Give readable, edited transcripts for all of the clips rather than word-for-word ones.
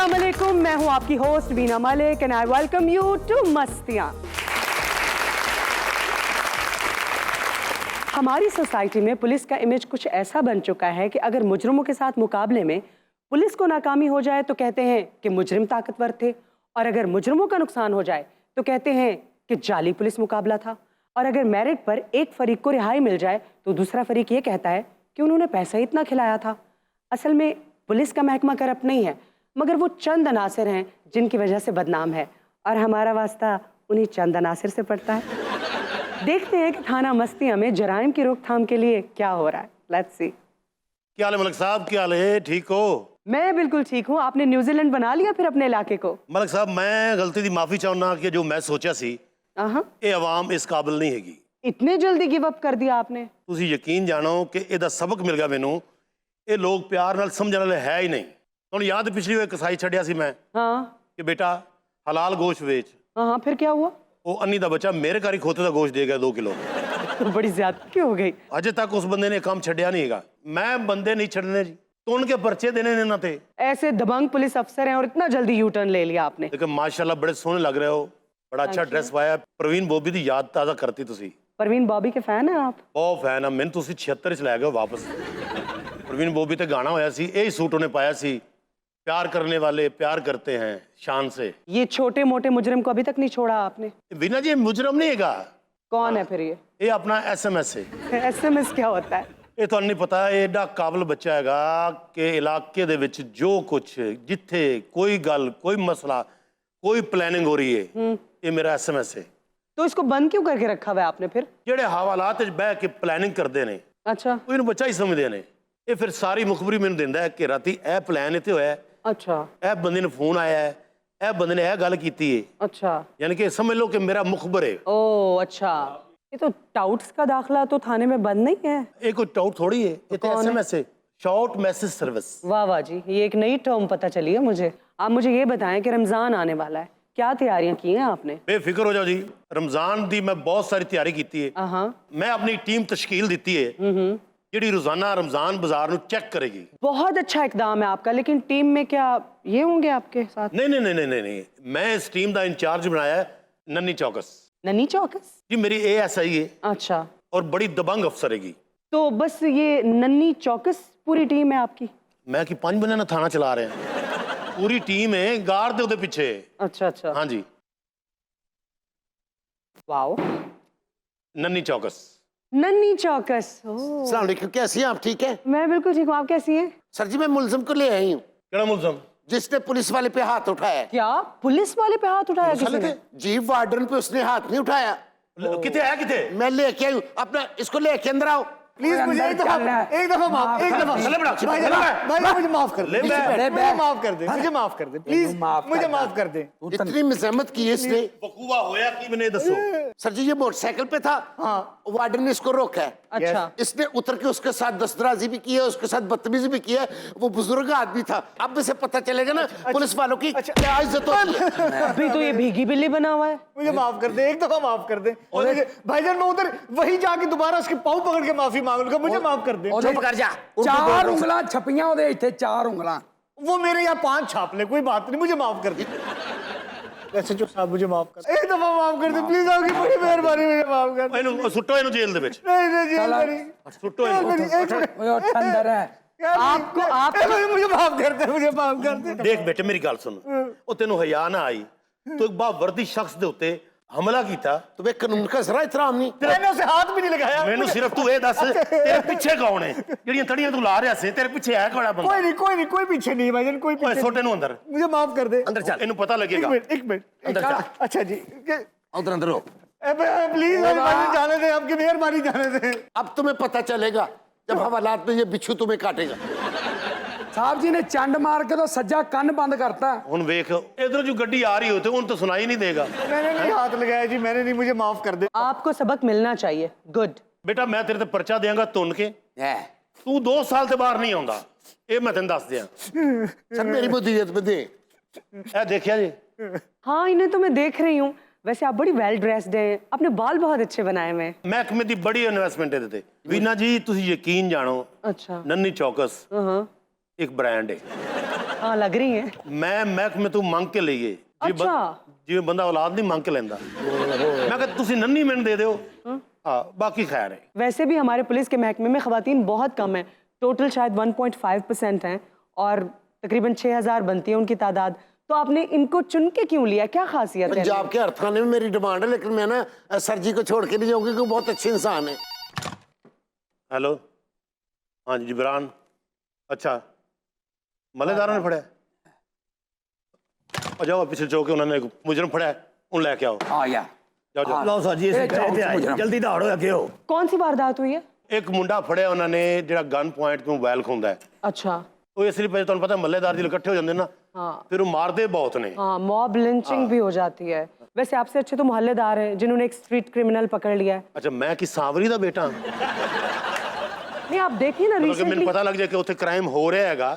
अस्सलाम वालेकुम, मैं हूं आपकी host Beena Malik and I welcome you to Mastiyan. हमारी सोसाइटी में पुलिस का इमेज कुछ ऐसा बन चुका है कि अगर मुजरिमों के साथ मुकाबले में पुलिस को नाकामी हो जाए तो कहते हैं कि मुजरिम ताकतवर थे, और अगर मुजरिमों का नुकसान हो जाए तो कहते हैं कि जाली पुलिस मुकाबला था, और अगर मेरिट पर एक फरीक को रिहाई मिल जाए तो दूसरा फरीक ये कहता है कि उन्होंने पैसा ही इतना खिलाया था। असल में पुलिस का महकमा करप्ट नहीं है, मगर वो चंद अनासिर हैं जिनकी वजह से बदनाम है, और हमारा वास्ता उन्हीं चंद अनासिर से पड़ता है। देखते हैं कि थाना मस्तियां में जराइम की रोकथाम के लिए क्या हो रहा है। Let's see. क्या हाल है मलिक साहब, क्या हाल है? ठीक हो? मैं बिल्कुल ठीक हूँ। आपने न्यूजीलैंड बना लिया फिर अपने इलाके को? मलिक साहब, मैं गलती दी माफी चाहना कि जो मैं सोचा सी ये अवाम इस काबिल नहीं हैगी। इतने जल्दी गिव अप कर दिया आपने? तुसी यकीन जानो कि ਇਹਦਾ सबक मिल गया मैनू। ये लोग प्यार नाल समझण वाले है ही नहीं। तुहानू याद पिछली वार कसाई छड्डिया सी मैं कि बेटा हलाल गोश्त वेच। हाँ, फिर क्या हुआ? वो अन्नी दा बच्चा मेरे घर ही खोते दा गोश्त दे गया 2 किलो। तो बड़ी ज्यादती हो गई। अजे तक उस बंदे ने काम छड्डिया नहीं हैगा। मैं बंदे नहीं छड्डने जी, तो उनके पर्चे देने ने ना थे। ऐसे दबंग पुलिस अफसर हैं और इतना जल्दी यू टर्न ले लिया आपने। लेकिन माशाल्लाह बड़े सोहने लग रहे हो, बड़ा अच्छा ड्रेस पाया। प्रवीण बॉबी दी याद ताज़ा करती तुसी। परवीन बॉबी के फैन हैं आप? बहुत फैन है। मैंने तुसी 76 च लै गए वापस। प्रवीण बॉबी ते गाना होया सी, यही सूट उन्हें पाया सी, प्यार करने वाले प्यार करते हैं शान से। ये छोटे मोटे मुजरिम को अभी तक नहीं छोड़ा आपने? बिना जी मुजरम नहीं हैगा। कौन है फिर ये अपना SMS है। SMS क्या होता है? ये तो नहीं पता। एडा काबिल बच्चा हैगा कि इलाके दे विच जो कुछ जिथे कोई गल कोई मसला कोई प्लानिंग हो रही है, ये मेरा SMS है। तो इसको बंद क्यों करके रखा हुआ है आपने फिर? जेड़े हवालात च बह के प्लानिंग करते ने, अच्छा, इन्हू बच्चा ही समझते ने। ये फिर सारी मुखबरी मैनू दिंदा है कि राती ए प्लान इत्थे होया है, अच्छा, ए बंदे ने फोन आया है, ए बंदे ने गल की है। अच्छा, यानी कि समझ लो कि मेरा मुखबर है। ओ अच्छा। ये तो टाउट्स का दाखला तो थाने में बंद नहीं है? ये कोई टाउट थोड़ी है, ये तो SMS है, शॉर्ट मैसेज सर्विस। वाह वाह जी, ये एक नई टर्म पता चली है मुझे। आप मुझे ये बताएं कि रमजान आने वाला है, क्या तैयारियां की हैं आपने? बेफिक्र हो जाओ जी, रमजान दी मैं बहुत सारी तैयारी की है। मैं अपनी टीम तश्कील दी है जिहड़ी रोजाना रमजान बाजार नूं चेक करेगी। बहुत अच्छा इकदाम है आपका, लेकिन टीम में क्या ये होंगे आपके साथ? नहीं नहीं नहीं नहीं नहीं, मैं इस टीम का इंचार्ज बनाया है नन्नी चौकस। नन्नी चौकस जी मेरी ASI है। अच्छा, और बड़ी दबंग अफसर हैगी। तो बस ये नन्नी चौकस पूरी टीम है आपकी? मैं कि 5 बंदे ना थाना चला रहे हैं। पूरी टीम है, गार्ड दे उहदे पीछे। अच्छा अच्छा, हाँ जी। वाओ, नन्नी चौकस। नन्नी चौकस। अस्सलाम वालेकुम, कैसी हैं आप? ठीक है? मैं बिल्कुल ठीक हूँ, आप कैसी हैं? सर जी मैं मुलजिम को ले आई हूँ। केड़ा मुलजम? जिसने पुलिस वाले पे हाथ उठाया। क्या पुलिस वाले पे हाथ उठाया किसी ने? जी वार्डन पे उसने हाथ नहीं उठाया। किथे है किथे? मैं लेके आई हूँ अपना, इसको लेके अंदर आओ प्लीज। मुझे एक दफा माफ, एक दफा भाई मुझे माफ कर दे, मुझे माफ कर दे, मुझे माफ कर दे प्लीज, मुझे माफ कर दे। इतनी मजम्मत की है इसने। बकूवा होया की मैंने दसो। सर जी ये मोटरसाइकिल पे था। हाँ, वार्डन ने इसको रोका है। अच्छा, इसने उतर के उसके साथ दस्तराजी भी की है, उसके साथ बदतमीजी भी की है। वो बुजुर्ग आदमी था। अब इसे पता चलेगा ना पुलिस वालों की क्या इज्जत होती है। अभी तो ये भीगी बिल्ली बना हुआ है। मुझे माफ कर दे, एक दफा माफ कर दे भाईजान। मैं उधर वही जाके दोबारा उसके पाँव पकड़ के माफी मांग लूंगा। मुझे माफ कर दे। चुप कर जा। 4 उंगलां छपियां ओदे इत्थे, 4 उंगलां। वो मेरे यहाँ 5 छाप ले, कोई बात नहीं, मुझे माफ कर दे। SHO साहब मुझे माफ कर, एक दफा माफ कर दे प्लीज, आपकी बड़ी मेहरबानी, मुझे माफ कर दे। ਇਹਨੂੰ ਸੁੱਟੋ, ਇਹਨੂੰ ਜੇਲ੍ਹ ਦੇ ਵਿੱਚ नहीं नहीं जेल मेरी, ਸੁੱਟੋ ਇਹਨੂੰ। ओए उठ अंदर है। आपको मुझे माफ कर दे, मुझे माफ कर दे। देख बेटे मेरी गल सुन, ਉਹ ਤੈਨੂੰ ਹਯਾ ਨਾ आई तो एक बावरदी शख्स ਦੇ ਉੱਤੇ हमला किया। तुम्हें कानून का जरा एहतराम नहीं। मैंने उसे हाथ भी नहीं लगाया। मैनू सिर्फ तू ये दस तेरे पीछे कौन है? ਜਿਹੜੀਆਂ ਤੜੀਆਂ ਤੂੰ ਲਾ ਰਿਹਾ ਸੀ, तेरे पीछे है कोड़ा बंदा? कोई पीछे नहीं भाईजान, कोई पीछे। छोटे नु अंदर, मुझे माफ कर दे। अंदर चल, इन्हें पता लगेगा। एक मिनट अंदर चल। अच्छा जी, उधर अंदर हो। प्लीज जाने दे, आपकी मेहरबानी जाने दे। अब तुम्हें पता चलेगा जब हवालात में ये बिच्छू तुम्हें काटेगा। साहब जी ने चंड मार के तो सज्जा कान बंद करता। हुन वेख इधर जो गड्डी आ रही होती, उन तो सुनाई नहीं देगा। मैंने नहीं हाथ लगाया जी, मैंने नहीं, मुझे माफ कर दे। आपको सबक मिलना चाहिए। गुड बेटा मैं तेरे ते पर्चा देंगा तुन के। तू 2 साल से बाहर नहीं आਉਂਦਾ, ਇਹ मैं तेन दस दिया। सर मेरी मुदीयत में दे। ए देखिया जी? हाँ, इन्हें तो मैं देख रही हूँ। वैसे आप बड़ी वेल ड्रेस्ड हैं, अपने बाल बहुत अच्छे बनाए हुए हैं। महकमे दी बड़ी इन्वेस्टमेंट है ते। वीना जी तुसी यकीन जानो, अच्छा, नन्नी चौकस एक ब्रांड है। हाँ लग रही है। ਮੈਂ ਮਹਿਕਮੇ ਤੋਂ ਮੰਗ ਕੇ ਲਈਏ ਜਿਵੇਂ ਬੰਦਾ ਔਲਾਦ ਨਹੀਂ ਮੰਗ ਕੇ ਲੈਂਦਾ। ਮੈਂ ਕਿਹਾ ਤੁਸੀਂ ਨੰਨੀ ਮੈਨੂੰ ਦੇ ਦਿਓ। ਹਾਂ ਬਾਕੀ ਖੈਰ ਹੈ। वैसे भी हमारे पुलिस के महकमे में खवातीन बहुत कम है, टोटल शायद 1.5% हैं और तकरीबन 6000 बनती है उनकी तादाद। तो आपने इनको चुन के क्यों लिया, क्या खासियत है? पंजाब के हर थाने में मेरी डिमांड है, लेकिन मैं ना सर जी को छोड़ के नहीं जाऊंगी क्योंकि बहुत अच्छे इंसान है। ਹੈਲੋ ਹਾਂਜੀ ਜਿਬਰਾਨ। ਅੱਛਾ ਮਲੇਦਾਰਾਂ ਨੇ ਫੜਿਆ? ਆ ਜਾਓ ਪਿੱਛੇ ਚੌਕੇ ਉਹਨਾਂ ਨੇ ਇੱਕ ਮੁਜਰਮ ਫੜਿਆ, ਉਹਨੂੰ ਲੈ ਕੇ ਆਓ। ਆ ਗਿਆ ਜਾਓ ਜਾਓ। लो सर जी जल्दी दौड़ो आगे हो। कौन सी वारदात हुई है? ਇੱਕ ਮੁੰਡਾ ਫੜਿਆ ਉਹਨਾਂ ਨੇ ਜਿਹੜਾ ਗਨ ਪੁਆਇੰਟ ਤੋਂ ਮੋਬਾਈਲ ਖੁੰਦਾ ਹੈ। अच्छा ਉਹ ਇਸ ਲਈ ਤੁਹਾਨੂੰ ਪਤਾ ਮੱਲੇਦਾਰ ਜਿਹੜੇ ਇਕੱਠੇ ਹੋ ਜਾਂਦੇ ਨਾ, ਫਿਰ ਉਹ ਮਾਰਦੇ ਬਹੁਤ ਨੇ। हाँ, मॉब लिंचिंग भी हो जाती है। वैसे आपसे अच्छे तो मोहल्लेदार हैं जिन्होंने एक स्ट्रीट क्रिमिनल पकड़ लिया है। ਅੱਛਾ ਮੈਂ ਕੀ ਸਾਵਰੀ ਦਾ ਬੇਟਾ ਹਾਂ? नहीं आप देखिए ना ਮਤਲਬ ਕਿ ਮੈਨੂੰ रिसेंटली। ਪਤਾ ਲੱਗ ਜਾਏ ਕਿ ਉੱਥੇ ਕ੍ਰਾਈਮ ਹੋ ਰਿਹਾ ਹੈਗਾ,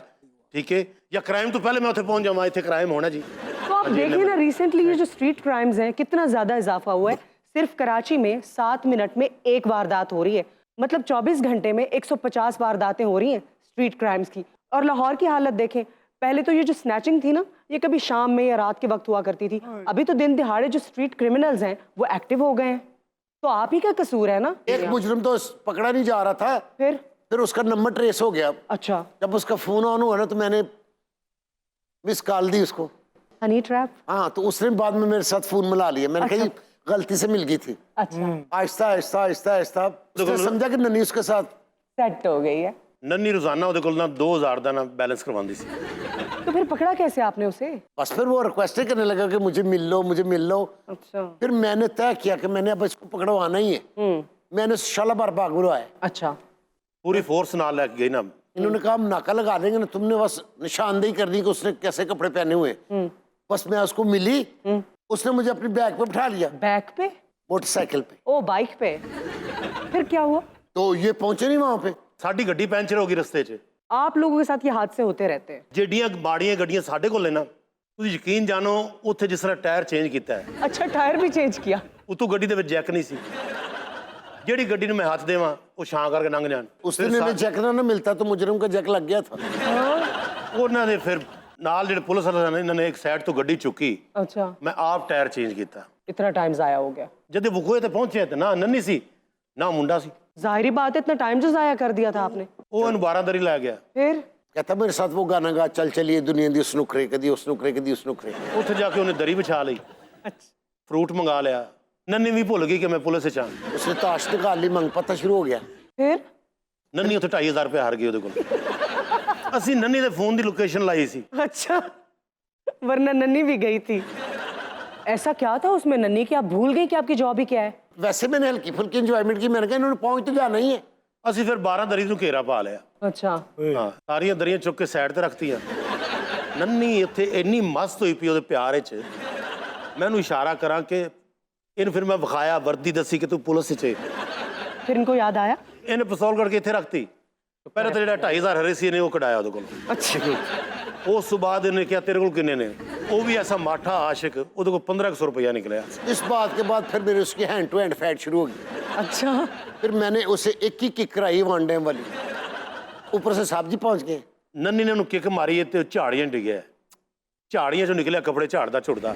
ਠੀਕ ਹੈ, ਜਾਂ ਕ੍ਰਾਈਮ ਤੋਂ ਪਹਿਲੇ ਮੈਂ ਉੱਥੇ ਪਹੁੰਚ जावां, ਇੱਥੇ ਕ੍ਰਾਈਮ ਹੋਣਾ जी। तो आप देखिए ना रिसेंटली ये जो स्ट्रीट क्राइम्स हैं कितना ज्यादा इजाफा हुआ है। सिर्फ कराची में 7 मिनट में एक वारदात हो रही है, मतलब 24 घंटे में 150 वारदातें हो रही हैं स्ट्रीट क्राइम्स की। और लाहौर की हालत देखें, पहले तो ये जो स्नैचिंग थी ना, ये कभी शाम में या रात के वक्त हुआ करती थी। अभी तो दिन दिहाड़े जो स्ट्रीट क्रिमिनल्स हैं वो एक्टिव हो गए हैं। तो आप ही का कसूर है ना। एक मुजरिम तो पकड़ा नहीं जा रहा था, फिर उसका नंबर ट्रेस हो गया। अच्छा जब उसका फोन ऑन हुआ ना तो मैंने मिस कॉल दी उसको। Honey trap. हाँ, तो उसने बाद में मेरे साथ फोन मिला लिया। मैंने कहा जी गलती से मिल गई थी। अच्छा आहिस्ता आहिस्ता आहिस्ता आहिस्ता उसने समझा कि नन्ही उसके साथ सेट हो गई है। ਨੰਨੀ ਰੋਜ਼ਾਨਾ ਉਹਦੇ ਕੋਲ ਨਾ 2000 ਦਾ ਨਾ बैलेंस करवाती सी। तो फिर पकड़ा कैसे आपने उसे? बस फिर वो रिक्वेस्ट करने लगा कि मुझे मिल लो, मुझे मिल लो। अच्छा फिर मैंने तय किया कि मैंने अब इसको पकड़वाना ही है। मैंने शालाबार बाग बुलवाया। अच्छा पूरी फोर्स नाल लेके गई ना। इन्होंने कहा हम नाका लगा देंगे ना, तुमने बस निशानदेही कर दी कि उसने कैसे कपड़े पहने हुए। बस मैं उसको मिली, उसने मुझे अपनी बैग पे बिठा लिया, बैक पे? मोटरसाइकिल पे। ओ बाइक पे। फिर क्या हुआ? तो ये पहुंचे नहीं वहां पे। ਸਾਡੀ ਗੱਡੀ ਪੈਂਚਰ ਹੋ ਗਈ ਰਸਤੇ 'ਚ। आप लोगों के साथ ये हादसे होते रहते हैं। ਜਿਹੜੀਆਂ ਮਾੜੀਆਂ ਗੱਡੀਆਂ ਸਾਡੇ ਕੋਲ ਨੇ ਨਾ, ਤੁਸੀਂ ਯਕੀਨ ਜਾਣੋ ਉੱਥੇ ਜਿਸ ਤਰ੍ਹਾਂ ਟਾਇਰ ਚੇਂਜ ਕੀਤਾ ਹੈ, अच्छा टायर भी चेंज किया? ਉਤੋਂ ਗੱਡੀ ਦੇ ਵਿੱਚ ਜੈਕ ਨਹੀਂ ਸੀ। ਜਿਹੜੀ ਗੱਡੀ ਨੂੰ ਮੈਂ ਹੱਥ ਦੇਵਾਂ ਉਹ ਛਾਂ ਕਰਕੇ ਲੰਘ ਜਾਣ। उस दिन इन्हें जैक ना मिलता तो मुजरिम का जैक लग गया था। ਉਹਨਾਂ ਦੇ ਫਿਰ ਨਾਲ ਜਿਹੜੇ ਪੁਲਿਸ ਵਾਲੇ ਨੇ, ਇਹਨਾਂ ਨੇ ਇੱਕ ਸਾਈਡ ਤੋਂ ਗੱਡੀ ਚੁੱਕੀ, अच्छा ਮੈਂ ਆਪ ਟਾਇਰ ਚੇਂਜ ਕੀਤਾ। इतना टाइम जाया हो गया। ਜਦ ਇਹ ਵਕੂਏ ਤੇ ਪਹੁੰਚੇ ਤੇ ਨਾ ਨੰਨੀ ਸੀ ਨਾ ਮੁੰਡਾ ਸੀ। जाहिर बात है, इतना टाइम जो जाया कर दिया था आपने। ਉਹ ਇਹਨੂੰ 12 ਲੈ ਗਿਆ। फिर कहता मेरे साथ वो गाना गा, चल चलिए दुनिया दी उस नुकरे कदी उस नुकरे कदी उस नुकरे। ਉੱਥੇ ਜਾ ਕੇ ਉਹਨੇ ਦਰੀ ਵਿਛਾ ਲਈ, ਫਰੂਟ ਮੰਗਾ ਲਿਆ। ਨੰਨੀ ਵੀ ਭੁੱਲ ਗਈ ਕਿ ਮੈਂ ਪੁਲਿਸ 'ਚ ਆਂ। उसने ताश निकाल ली, मंग पता शुरू हो गया। फिर ਨੰਨੀ ਉੱਥੇ 2500 ਰੁਪਏ ਹਾਰ ਗਈ ਉਹਦੇ ਕੋਲ। ਅਸੀਂ ਨੰਨੀ ਦੇ ਫੋਨ ਦੀ ਲੋਕੇਸ਼ਨ ਲਾਈ ਸੀ। अच्छा, वरना नन्नी भी गई थी। ऐसा क्या था उसमें नन्नी कि आप भूल गई कि आपकी जॉब ही क्या है? वैसे मैंने हल्की फुल्की एंजॉयमेंट की। मैंने कहा इन्होंने पहुंच तो जाना ही है। ਅਸੀਂ ਫਿਰ 12 ਦਰੀ ਨੂੰ ਘੇਰਾ ਪਾ ਲਿਆ। अच्छा ਹਾਂ, ਸਾਰੀਆਂ ਦਰੀਆਂ ਚੁੱਕ ਕੇ ਸਾਈਡ ਤੇ ਰੱਖਤੀਆਂ। ਨੰਨੀ ਇੱਥੇ ਇੰਨੀ ਮਸਤ ਹੋਈ ਪਈ ਉਹਦੇ ਪਿਆਰ 'ਚ, ਮੈਂ ਉਹਨੂੰ ਇਸ਼ਾਰਾ ਕਰਾਂ ਕਿ ਇਹਨੂੰ ਫਿਰ ਮੈਂ ਵਿਖਾਇਆ, ਵਰਦੀ ਦੱਸੀ ਕਿ ਤੂੰ ਪੁਲਿਸ 'ਚ ਹੈ। फिर इनको याद आया? ਇਹਨੇ ਪਿਸਤੌਲ ਕਰਕੇ ਇੱਥੇ ਰੱਖਤੀ। ਪਹਿਲਾਂ ਤਾਂ ਜਿਹੜਾ 2500 ਹਰੇ ਸੀ ਇਹਨੇ ਉਹ ਕਢਾਇਆ ਉਹਦੇ ਕੋਲ। अच्छा ਉਸ ਤੋਂ ਬਾਅਦ ਇਹਨੇ ਕਿਹਾ ਤੇਰੇ ਕੋਲ ਕਿੰਨੇ ਨੇ? ਉਹ ਵੀ ਐਸਾ ਮਾਠਾ ਆਸ਼ਿਕ, ਉਹਦੇ ਕੋਲ 1500 रुपया निकला। इस बात के बाद फिर मेरी उसकी हैंड टू हैंड फाइट शुरू हो गई। अच्छा फिर मैंने उसे एक ही किक कराई वन डैम वाली, ऊपर से साहब जी पहुंच गए। ਨੰਨੀ ਨੇ ਉਹਨੂੰ ਕਿੱਕ ਮਾਰੀ ਤੇ ਉਹ ਝਾੜੀਆਂ ਡਿੱਗਿਆ। ਝਾੜੀਆਂ 'ਚੋਂ ਨਿਕਲਿਆ, ਕੱਪੜੇ ਝਾੜਦਾ ਛੁੱਟਦਾ।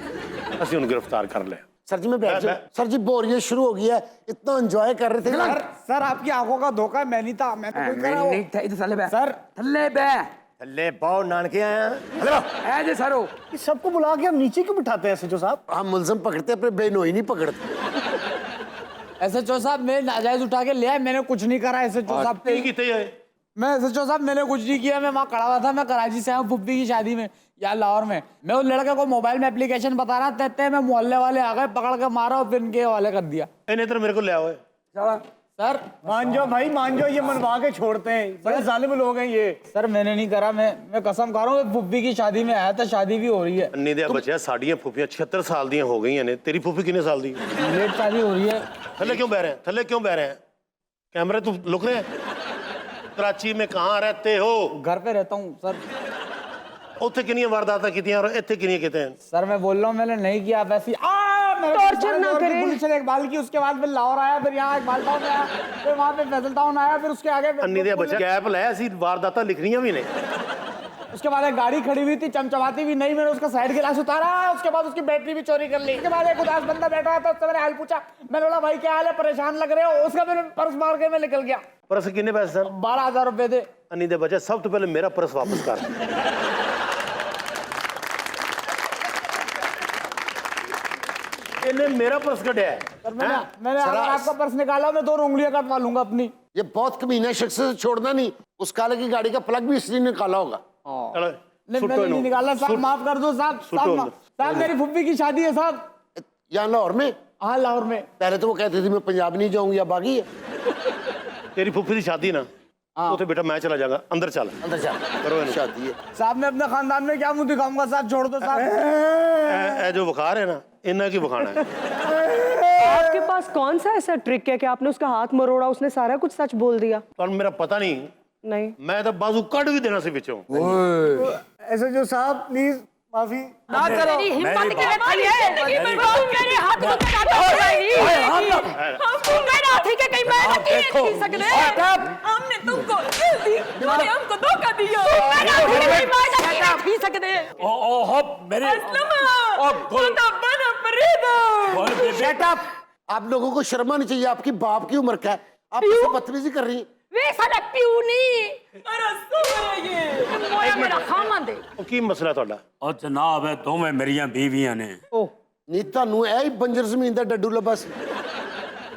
ਅਸੀਂ ਉਹਨੂੰ ਗ੍ਰਿਫਤਾਰ ਕਰ ਲਿਆ। सर जी मैं बैठ जाऊं? सर जी बोरियत शुरू हो गई है, इतना एंजॉय कर रहे थे। सर सर आपकी आंखों का धोखा मैं नहीं था, मैं तो कोई करा वो। ਨਹੀਂ ਇੱਥੇ ਥੱਲੇ ਬੈ सर ਥੱਲੇ ਬੈ थल्ले पाओ नानके आए हैं। ਐ ਜੇ ਸਰੋ इस सबको बुला के हम नीचे क्यों बिठाते हैं एसएचओ साहब? हम मुलजम पकड़ते अपने बेनोई नहीं पकड़ते। एसएचओ साहब मैं नाजायज उठा के लिया है, मैंने कुछ नहीं करा। एसएचओ साहब ਕੀ ਕੀਤੇ ਹੋਏ? मैं एसएचओ साहब मैंने कुछ नहीं किया। मैं वहाँ खड़ा हुआ था, मैं कराची से आया हूँ फुप्पी की शादी में यार लाहौर में। मैं उस लड़के को मोबाइल में एप्लीकेशन बता रहा था, मैं मोहल्ले वाले आ गए, पकड़ के मारा और फिर इनके हवाले कर दिया। ਇਹਨੇ ਇੱਧਰ ਮੇਰੇ ਕੋਲ ਲਿਆ ਹੋਏ। सर मान जाओ भाई, मान जाओ, ये मनवा के छोड़ते हैं। बड़े जालिम लोग हैं ये। सर मैंने नहीं करा, मैं कसम खा रहा हूँ। फुप्पी की शादी में आया था, शादी भी हो रही है, ਅੰਨੀ ਦੇ ਬੱਚਿਆ ਸਾਡੀਆਂ ਫੁੱਫੀਆਂ 76 ਸਾਲ ਦੀਆਂ ਹੋ ਗਈਆਂ ਨੇ। ਤੇਰੀ ਫੁੱਫੀ ਕਿੰਨੇ ਸਾਲ ਦੀ? लेट शादी हो रही है। थल्ले क्यों बह रहे हैं? थल्ले क्यों बह रहे हैं? कैमरे तू लुक रहे हैं? कराची में कहाँ रहते हो? घर पे रहता हूँ सर। ਉੱਥੇ ਕਿੰਨੀਆਂ ਵਾਰਦਾਤਾਂ ਕੀਤੀਆਂ ਔਰ ਇੱਥੇ ਕਿੰਨੀਆਂ ਕੀਤੇ हैं? सर मैं बोल रहा हूँ मैंने नहीं किया। वैसे टॉर्चर ना करें। पुलिस ने एक बाल की, उसके बाद फिर लाहौर आया, फिर यहाँ एक बाल टाउन आया, फिर वहाँ पे फैसल टाउन आया, फिर उसके आगे ਅੰਨੀ ਦੇ ਬੱਚੇ ਗੈਪ ਲੈ, ਅਸੀਂ ਵਾਰਦਾਤਾਂ ਲਿਖਣੀਆਂ ਵੀ ਨੇ। उसके बाद एक गाड़ी खड़ी हुई थी चमचमाती भी नहीं, मैंने उसका साइड गिलास उतारा, उसके बाद उसकी बैटरी भी चोरी कर ली। उसके बाद एक उदास बंदा बैठा हुआ था, उससे मैंने हाल पूछा, मैंने बोला भाई क्या हाल है, परेशान लग रहे हो, उसका मैंने पर्स मार के मैं निकल गया। परस किन्ने पैसे सर? 12,000 रुपए थे। अन्नी दे बच्चे सब तो पहले मेरा परस वापस कर। इन्हें मेरा पर्स कटिया है। सर मैंने अगर आपका पर्स निकाला मैं 2 उंगलियां कटवा लूंगा अपनी। ये बहुत कमीना शख्स है, छोड़ना नहीं। उस काले की गाड़ी का प्लग भी इसने निकाला होगा। चलो नहीं सुट्टो मैंने नहीं इन्हों। निकाला साहब, सुट- माफ कर दो साहब। सुट्टो साहब मेरी फुफ्फी की शादी है साहब। यहाँ लाहौर में? हाँ लाहौर में। पहले तो वो कहती थी मैं पंजाब नहीं जाऊंगी, अब बागी है। तेरी फुफ्फी की शादी ना, तो बेटा मैं चला जाऊंगा, अंदर चल। अंदर जा, करो इन्हें। शादी है। साहब मैं अपने खानदान में क्या मुंह दिखाऊंगा साहब, छोड़ दो साहब। ए जो बुखार है ना, इन्ना की बुखाना है। आपके पास कौन सा ऐसा ट्रिक है कि आपने उसका हाथ मरोड़ा, उसने सारा कुछ सच बोल दिया? पर मेरा पता नहीं, नहीं। मैं तो बाजू कट भी देना से पिछों। ऐसे जो साहब प्लीज माफी ना करो। मेरी हिम्मत के भाई है जिंदगी में वो मेरे हाथ को काटा जाएगी। हम तुम मेरा ठीक है, कहीं मैं नहीं खी सकते। हमने तुमको दिल दी, तुमने हमको धोखा दिया। मेरा ठीक है, मैं नहीं खी सकते। ओहो मेरे बना बना फरीदा। Shut up. आप लोगों को शर्म आनी चाहिए, आपकी बाप की उम्र का है, आप इससे बदतमीजी कर रही हैं। वे साਡਾ ਪਿਓ ਨਹੀਂ ਅਰੇ ਸੋਹਣਾ ਇਹ ਮੋਇਆ ਮੇਰਾ ਖਾਮੰਦ ਹੈ। ਉਹ ਕੀ ਮਸਲਾ ਤੁਹਾਡਾ? ਉਹ ਜਨਾਬ ਇਹ ਦੋਵੇਂ ਮੇਰੀਆਂ ਬੀਵੀਆਂ ਨੇ। ਨਹੀਂ ਤੁਹਾਨੂੰ ਇਹ ਹੀ ਬੰਜਰ ਜ਼ਮੀਨ ਦਾ ਡੱਡੂ ਲੱਭਾ ਸੀ।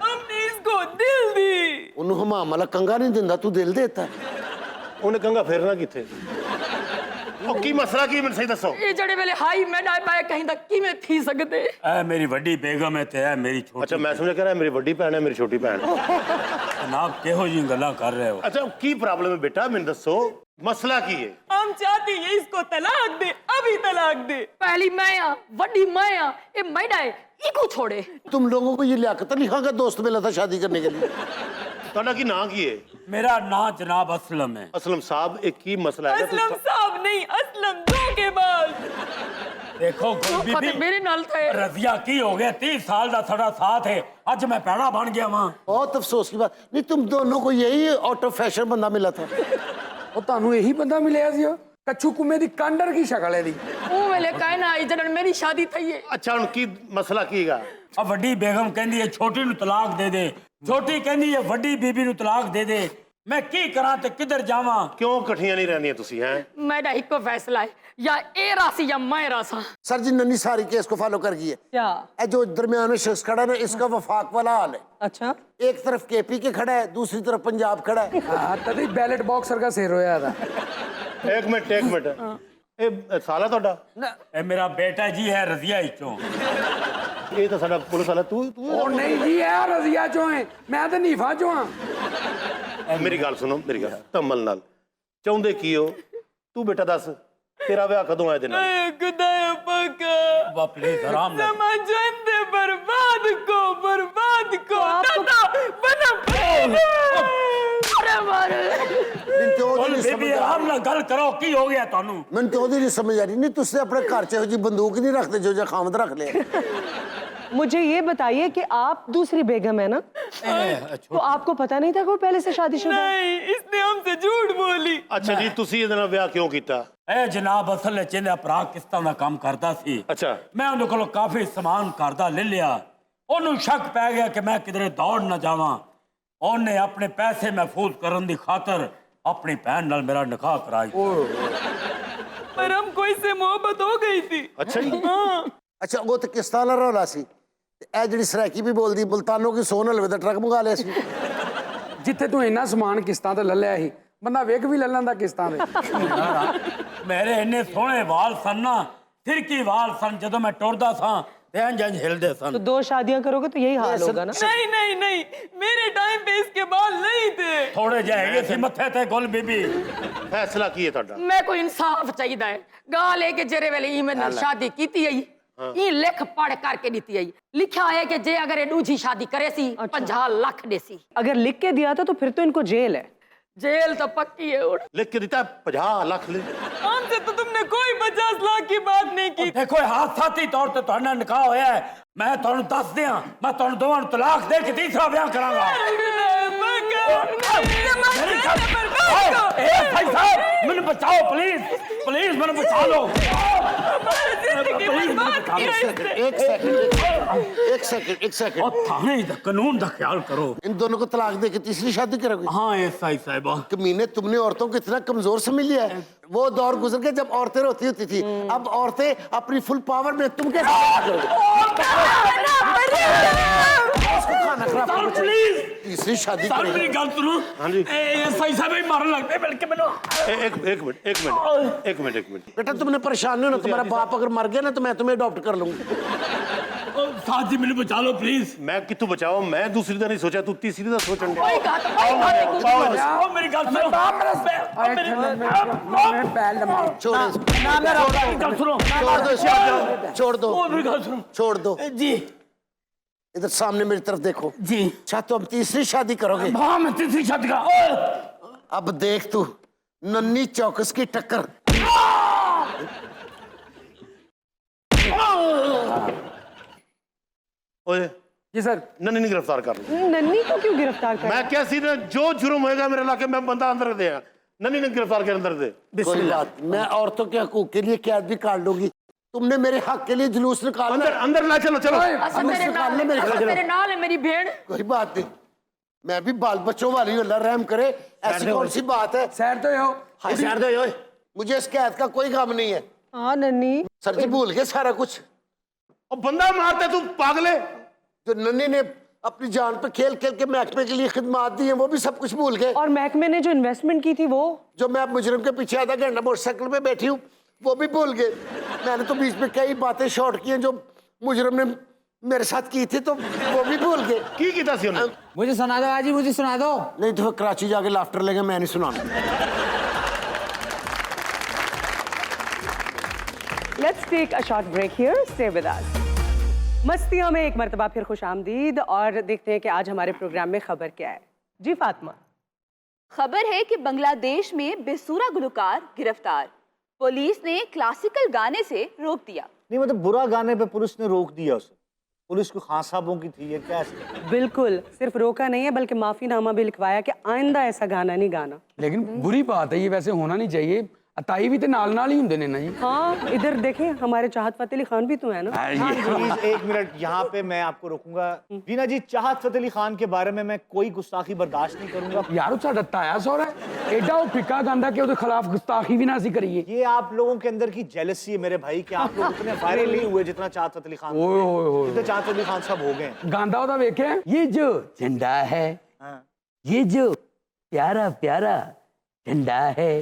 हमने इसको दिल दी। ਉਹਨੂੰ ਹਮਾਮ ਵਾਲਾ ਕੰਗਾ ਨਹੀਂ ਦਿੰਦਾ, ਤੂੰ ਦਿਲ ਦੇਤਾ। ਉਹਨੇ ਕੰਗਾ ਫੇਰਨਾ ਕਿੱਥੇ? ਉਹ ਕੀ ਮਸਲਾ ਕੀ ਮੈਨੂੰ ਸਹੀ ਦੱਸੋ। ਇਹ ਜਿਹੜੇ ਵੇਲੇ ਹਾਈ ਮੈਂ ਨਾ ਪਾਏ ਕਹੀਂ ਦਾ ਕਿਵੇਂ ਥੀ ਸਕਦੇ। ਇਹ ਮੇਰੀ ਵੱਡੀ ਬੇਗਮ ਹੈ ਤੇ ਇਹ ਮੇਰੀ ਛੋਟੀ। ਅੱਛਾ ਮੈਂ ਸਮਝ ਰਿਹਾ ਮੇਰੀ ਵੱਡੀ ਭੈਣ ਹੈ, ਮੇਰੀ ਛੋਟੀ ਭੈਣ। ਜਨਾਬ ਕਿਹੋ ਜਿਹੀ ਗੱਲਾਂ ਕਰ ਰਹੇ ਹੋ? अच्छा की प्रॉब्लम है बेटा, मैंने दसो मसला की है? हम चाहते हैं इसको तलाक दे, अभी तलाक दे। पहली मैं आ, बड़ी मैं आ, ये मैडा है, इको छोड़े। तुम लोगों को ये लियाकत अली खां का दोस्त मिला था शादी करने के लिए। ਤੁਹਾਡਾ ਕੀ ਨਾਂ ਕੀ ਹੈ? ਮੇਰਾ ਨਾਂ ਜਨਾਬ ਅਸਲਮ ਹੈ। असलम साहब एक की मसला है? असलम साहब नहीं, असलम धोखेबाज। ਦੇਖੋ धोखा तो ਬੀਬੀ मेरे नाल थे। ਰਜ਼ੀਆ ਕੀ ਹੋ ਗਿਆ? 30 ਸਾਲ ਦਾ ਸਾਡਾ ਸਾਥ ਹੈ, ਅੱਜ ਮੈਂ ਪੈੜਾ ਬਣ ਗਿਆ ਵਾਂ। बहुत अफसोस की बात नहीं, तुम दोनों को यही आउट ऑफ फैशन बंदा मिला था। ਉਹ ਤੁਹਾਨੂੰ ਇਹੀ ਬੰਦਾ ਮਿਲਿਆ ਸੀ? ਉਹ ਕੱਛੂ ਕੁੰਮੇ ਦੀ ਕਾਂਡਰ ਕੀ ਸ਼ਕਲ ਹੈ ਦੀ? ਉਹ ਵੇਲੇ ਕਹਿਣਾ ਆਈ ਜਦੋਂ ਮੇਰੀ ਸ਼ਾਦੀ થઈ ਹੈ। अच्छा उनकी मसला कीगा? ਆ ਵੱਡੀ ਬੇਗਮ ਕਹਿੰਦੀ ਹੈ ਛੋਟੀ ਨੂੰ ਤਲਾਕ ਦੇ ਦੇ, ਛੋਟੀ ਕਹਿੰਦੀ ਹੈ ਵੱਡੀ ਬੀਬੀ ਨੂੰ ਤਲਾਕ ਦੇ ਦੇ। ਮੈਂ ਕੀ ਕਰਾਂ ਤੇ ਕਿੱਧਰ ਜਾਵਾਂ? क्यों कठिया नहीं रहनी तुसी हैं? मेरा इको फैसला है, या ए रासी या मैं रासा। सर जी नन्ही सारी केस को फॉलो कर गई है। क्या? ये जो दरमियान में शख्स खड़ा है ना, इसका वफाक वाला हाल है। अच्छा। एक तरफ केपी के खड़ा है, दूसरी तरफ पंजाब खड़ा है। ਹਾਂ ਤਦੇ ਬੈਲਟ ਬਾਕਸਰ ਦਾ ਸਿਰ ਹੋਇਆ ਦਾ। एक मिनट ਇਹ ਸਾਲਾ ਤੁਹਾਡਾ? ਇਹ ਮੇਰਾ ਬੇਟਾ ਜੀ ਹੈ ਰਜ਼ੀਆ ਵਿੱਚੋਂ। ਇਹ ਤਾਂ ਸਾਡਾ ਪੁਲਿਸ ਵਾਲਾ ਤੂੰ ਉਹ ਨਹੀਂ ਜੀ ਇਹ ਰਜ਼ੀਆ ਚੋਂ ਹੈ, ਮੈਂ ਤਾਂ ਨੀਫਾ ਚੋਂ ਹਾਂ। ਮੇਰੀ ਗੱਲ ਸੁਣੋ, ਮੇਰੀ ਗੱਲ ਧਮਲ ਨਾਲ ਚਾਹੁੰਦੇ ਕੀ ਹੋ? ਤੂੰ ਬੇਟਾ ਦੱਸ ਤੇਰਾ ਵਿਆਹ ਕਦੋਂ ਆਇਆ ਦੇ ਨਾਲ? ए खुदाया पका ਬਾ ਪਲੀਜ਼ ਆਰਾਮ ਨਾਲ। समझन दे बर्बाद को दादा बना पड़ेगा। अरे मारे ਮੈਨੂੰ ਤੇ ਉਹਦੀ ਹੁਣ नहीं ਬੀਬੀ समझ आ ਆਰਾਮ ਨਾਲ ਗੱਲ ਕਰੋ, ਕੀ ਹੋ ਗਿਆ ਤੁਹਾਨੂੰ? ਮੈਨੂੰ ਤੇ ਉਹਦੀ ਨਹੀਂ ਸਮਝ ਆ ਰਹੀ। नहीं तुझसे अपने घर च जी बंदूक नहीं रखते जो खामद रख ले। मुझे ये बताइए कि आप दूसरी बेगम है ना? तो आपको पता नहीं था कि वो पहले से शादीशुदा है? नहीं, इसने हमसे झूठ बोली। ਅੱਛਾ ਜੀ ਤੁਸੀਂ ਇਹਦੇ ਨਾਲ ਵਿਆਹ ਕਿਉਂ ਕੀਤਾ? ਇਹ ਜਨਾਬ ਅਸਲ ਵਿੱਚ ਇਹਦਾ ਭਰਾ ਕਿਸ਼ਤਾਂ ਦਾ ਕੰਮ ਕਰਦਾ ਸੀ। ਅੱਛਾ ਮੈਂ ਉਹਦੇ ਕੋਲੋਂ ਕਾਫੀ ਸਮਾਨ ਘਰ ਦਾ ਲੈ ਲਿਆ। ਉਹਨੂੰ ਸ਼ੱਕ ਪੈ ਗਿਆ ਕਿ ਮੈਂ ਕਿਧਰੇ ਦੌੜ ਨਾ ਜਾਵਾਂ। ਉਹਨੇ ਆਪਣੇ ਪੈਸੇ ਮਹਿਫੂਜ਼ ਕਰਨ ਦੀ ਖਾਤਰ ਆਪਣੀ ਭੈਣ ਨਾਲ ਮੇਰਾ ਨਿਕਾਹ ਕਰਾਈ। पर हमको इससे मोहब्बत हो गई थी। ਅੱਛਾ ਜੀ। अच्छा वो तो किस्तां वाला रौला सी। ए जिहड़ी सराकी भी बोलदी मुल्तानों की सोन हलवे दा ट्रक मंगा लिया सी। ਜਿੱਥੇ ਤੂੰ ਇੰਨਾ ਸਮਾਨ ਕਿਸ਼ਤਾਂ ਤੇ ਲੈ ਲਿਆ ਸੀ, ਬੰਦਾ ਵੇਖ ਵੀ ਲੈ ਲੈਂਦਾ ਕਿਸ਼ਤਾਂ ਤੇ। ਮੇਰੇ ਇੰਨੇ ਸੋਹਣੇ ਵਾਲ ਸਨ ਨਾ, ਸਿਰਕੀ ਵਾਲ ਸਨ। ਜਦੋਂ ਮੈਂ ਟੁਰਦਾ ਸਾਂ ਤੇ ਇੰਜ ਹਿਲਦੇ तो ਸਨ। 2 शादियां करोगे तो यही हाल होगा ना? नहीं नहीं नहीं, मेरे टाइम पे इसके बाल नहीं थे। ਥੋੜੇ ਜਿਹੇ ਹੈਗੇ ਸੀ ਮੱਥੇ ਤੇ ਗੁੱਲ ਬੀਬੀ। ਫੈਸਲਾ ਕੀ ਹੈ ਤੁਹਾਡਾ? मैं को इंसाफ चाहिए है। गाल है कि जेरे वेले ई मैंने शादी कीती है, ई लिख पढ़ करके दी है। लिखा है कि जे अगर ये दूजी शादी करे सी 50 लाख दे सी। अगर लिख के दिया था तो फिर तो इनको जेल है। जेल तो पक्की है। ਲਿਖ ਕੇ ਦਿੱਤਾ 50 ਲੱਖ ਲੈ। हमसे तो तुमने कोई 50 लाख की बात नहीं की। ਦੇਖੋ ਇਹ ਹਾਦਸਾਤੀ ਤੌਰ ਤੇ ਤੁਹਾਡਾ ਨਿਕਾਹ ਹੋਇਆ ਹੈ। ਮੈਂ ਤੁਹਾਨੂੰ ਦੱਸ ਦਿਆਂ, ਮੈਂ ਤੁਹਾਨੂੰ ਦੋਵਾਂ ਨੂੰ ਤਲਾਕ ਦੇ ਕੇ ਤੀਸਰਾ ਵਿਆਹ ਕਰਾਂਗਾ। मेरी भाई साहब मैंने बचाओ प्लीज प्लीज मैंने बचा लो प्लीज मैंने बचा लो एक सेकंड और थाने दा कानून दा ख्याल करो इन दोनों को तलाक दे के तीसरी शादी करोगे? हाँ एसआई साहिबा कमीने, तुमने औरतों को इतना कमजोर समझ लिया है। वो दौर गुजर गया जब औरतें रोती होती थी, अब औरतें अपनी फुल पावर में, तुम कैसे खाना खराब करो? प्लीज तीसरी शादी सर करोगे? मेरी गल सुनो हाँ जी। एसआई साहब ही मारने लग पे बल्कि मैंने एक मिनट बेटा तुमने परेशान नहीं होना, तुम्हारा बाप अगर मर गया ना तो मैं तुम्हें अडॉप्ट कर लूंगा। साथ जी मैंने बचा लो प्लीज मैं कितू बचाओ, मैं दूसरी दा नहीं सोचा, तू तीसरी दा सोचन दे। मेरी गल सुनो मेरे पैर लम्बे छोड़ मेरी गल सुनो दो इसको, छोड़ दो, मेरी गल सुनो छोड़ दो। जी इधर सामने मेरी तरफ देखो। जी अच्छा तो अब तीसरी शादी करोगे? हाँ मैं तीसरी शादी का अब देख तू नन्ही चौकस की टक्कर। ओए जी सर नन्ही नहीं गिरफ्तार कर लो। नन्ही को क्यों गिरफ्तार कर? मैं क्या सीधे जो जुर्म होएगा मेरे इलाके में बंदा अंदर देगा, नन्ही ने गिरफ्तार के अंदर दे। कोई बात, मैं औरतों के हकूक के लिए कैद भी काट लूंगी। तुमने मेरे हक के लिए जुलूस निकालना, अंदर अंदर ला चलो चलो। अच्छा मेरे नाल है मेरी भेड़। कोई बात नहीं, मैं भी बाल बच्चों वाली हूँ, अल्लाह रहम करे। ऐसी कौन सी बात है? सैर तो हो हाँ, सैर दो ओए। मुझे इस कैद का कोई गम नहीं है। हाँ नन्ही, सर जी भूल गए सारा कुछ। और बंदा मारते तू पागले। जो नन्ही ने अपनी जान पे खेल खेल के महकमे के लिए खिदमात दी है, वो भी सब कुछ भूल गए। और महकमे ने जो इन्वेस्टमेंट की थी वो, जो मैं अब मुजरिम के पीछे आधा घंटा मोटरसाइकिल पे बैठी हूँ, वो भी भूल गए। मैंने तो बीच में कई बातें शॉर्ट की हैं जो मुजरिम ने मेरे साथ की थी, तो वो भी भूल गए। की कीता सी उन्हें? मुझे सुना दो आजी, मुझे सुना दो। नहीं तो फिर कराची जाके लाफ्टर लेंगे, मैं नहीं सुनाना। Let's take a short break here, stay with us. मस्तियों में एक मर्तबा फिर खुश आमदीद, और देखते हैं कि आज हमारे प्रोग्राम में खबर क्या है। जी फातिमा। खबर है कि बांग्लादेश में बेसुरा गुलकार गिरफ्तार, पुलिस ने क्लासिकल गाने से रोक दिया। नहीं मतलब बुरा गाने पे पुलिस ने रोक दिया उसे? पुलिस को खान साहबों की थी ये क्या? बिल्कुल, सिर्फ रोका नहीं है बल्कि माफीनामा भी लिखवाया कि आइंदा ऐसा गाना नहीं गाना। लेकिन बुरी बात है, ये वैसे होना नहीं चाहिए। अताई भी तो नाल नाल ही होंगे ने ना जी। हाँ, इधर देखें हमारे चाहत फतेह अली खान भी तो है ना। प्लीज एक मिनट यहाँ पे मैं आपको रोकूंगा। रीना जी, चाहत फतेह अली खान के बारे में मैं कोई गुस्ताखी बर्दाश्त नहीं करूंगा। यार साडा ताया सोरा एडा वो फिक्का गांदा के उसके खिलाफ गुस्ताखी भी ना सी करिए। ये आप लोगों के अंदर की जेलसी है मेरे भाई, कि आप लोग इतने वायरल नहीं हुए जितना चाहत फतेह अली खान। ओए ओए ओए, जितने चाहत फतेह अली खान सब हो गए। गांदा ओदा वेखे, ये जो झंडा है, ये जो प्यारा प्यारा झंडा है,